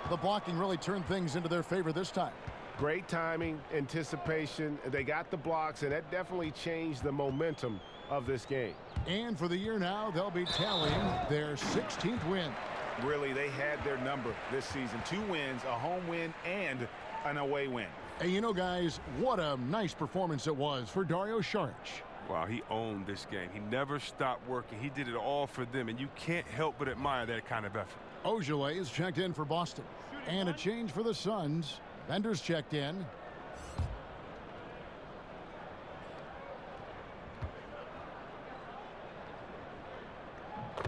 The blocking really turned things into their favor this time. Great timing, anticipation. They got the blocks, and that definitely changed the momentum of this game. And for the year now, they'll be tallying their 16th win. Really, they had their number this season. 2 wins, a home win, and an away win. Hey, you know, guys, what a nice performance it was for Dario Saric. Wow, he owned this game. He never stopped working. He did it all for them, and you can't help but admire that kind of effort. Ojale is checked in for Boston. And a change for the Suns. Bender's checked in.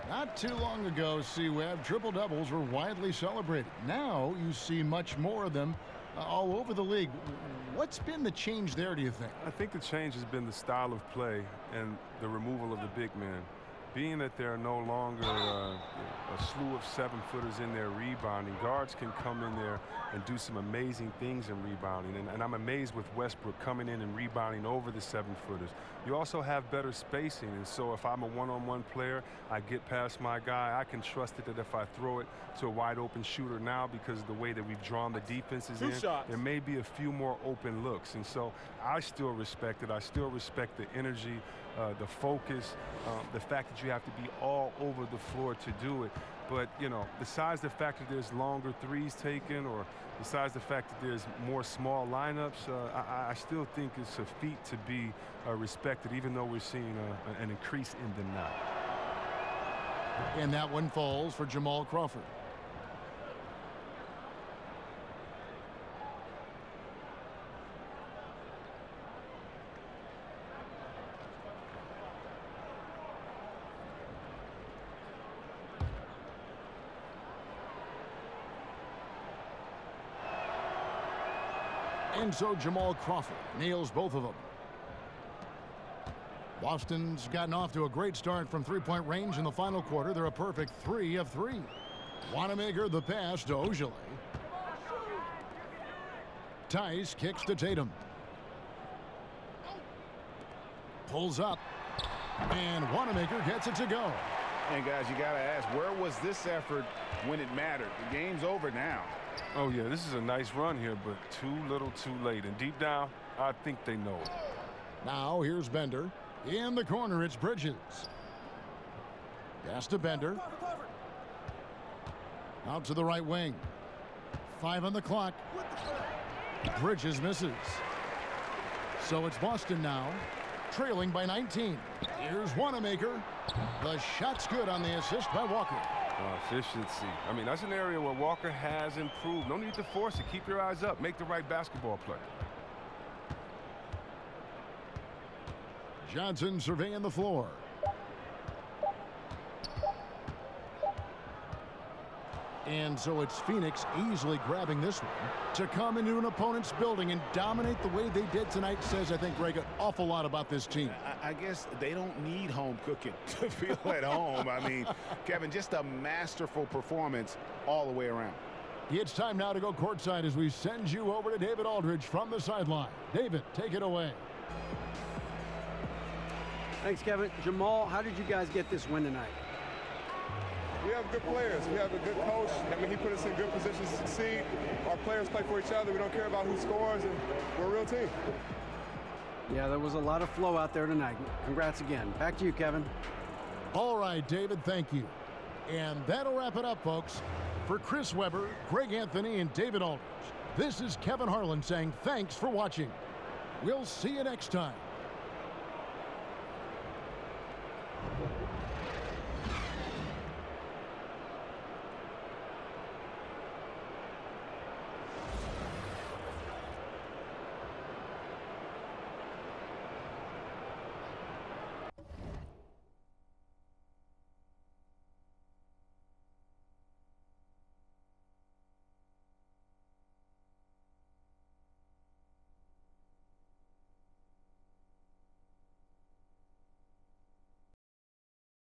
Not too long ago, C-Web, triple-doubles were widely celebrated. Now you see much more of them all over the league. What's been the change there, do you think? I think the change has been the style of play and the removal of the big men. Being that there are no longer a slew of 7-footers in there rebounding, guards can come in there and do some amazing things in rebounding. And I'm amazed with Westbrook coming in and rebounding over the 7-footers. You also have better spacing, and so if I'm a one-on-one player, I get past my guy. I can trust it that if I throw it to a wide-open shooter now, because of the way that we've drawn the defenses in, there may be a few more open looks. And so I still respect it. I still respect the energy, the focus, the fact that you have to be all over the floor to do it. But, you know, besides the fact that there's longer threes taken, or besides the fact that there's more small lineups, I still think it's a feat to be respected, even though we're seeing an increase in them now. And that one falls for Jamal Crawford. And so Jamal Crawford nails both of them. Boston's gotten off to a great start from three-point range in the final quarter. They're a perfect 3 of 3. Wanamaker the pass to Ojale. Tice kicks to Tatum. Pulls up. And Wanamaker gets it to go. And guys, you got to ask, where was this effort when it mattered? The game's over now. Oh, yeah, this is a nice run here, but too little too late. And deep down, I think they know it. Now here's Bender. In the corner, it's Bridges. Pass to Bender. Out to the right wing. 5 on the clock. Bridges misses. So it's Boston now, trailing by 19. Here's Wanamaker. The shot's good on the assist by Walker. Efficiency. I mean, that's an area where Walker has improved. No need to force it. Keep your eyes up. Make the right basketball play. Johnson surveying the floor. And so it's Phoenix easily grabbing this one. To come into an opponent's building and dominate the way they did tonight says, I think, Greg, an awful lot about this team. I guess they don't need home cooking to feel at home. I mean, Kevin, just a masterful performance all the way around. It's time now to go courtside as we send you over to David Aldridge from the sideline. David, take it away. Thanks, Kevin. Jamal, how did you guys get this win tonight? We have good players. We have a good coach. I mean, he put us in good positions to succeed. Our players play for each other. We don't care about who scores, and we're a real team. Yeah, there was a lot of flow out there tonight. Congrats again. Back to you, Kevin. All right, David, thank you. And that'll wrap it up, folks. For Chris Webber, Greg Anthony, and David Aldridge, this is Kevin Harlan saying thanks for watching. We'll see you next time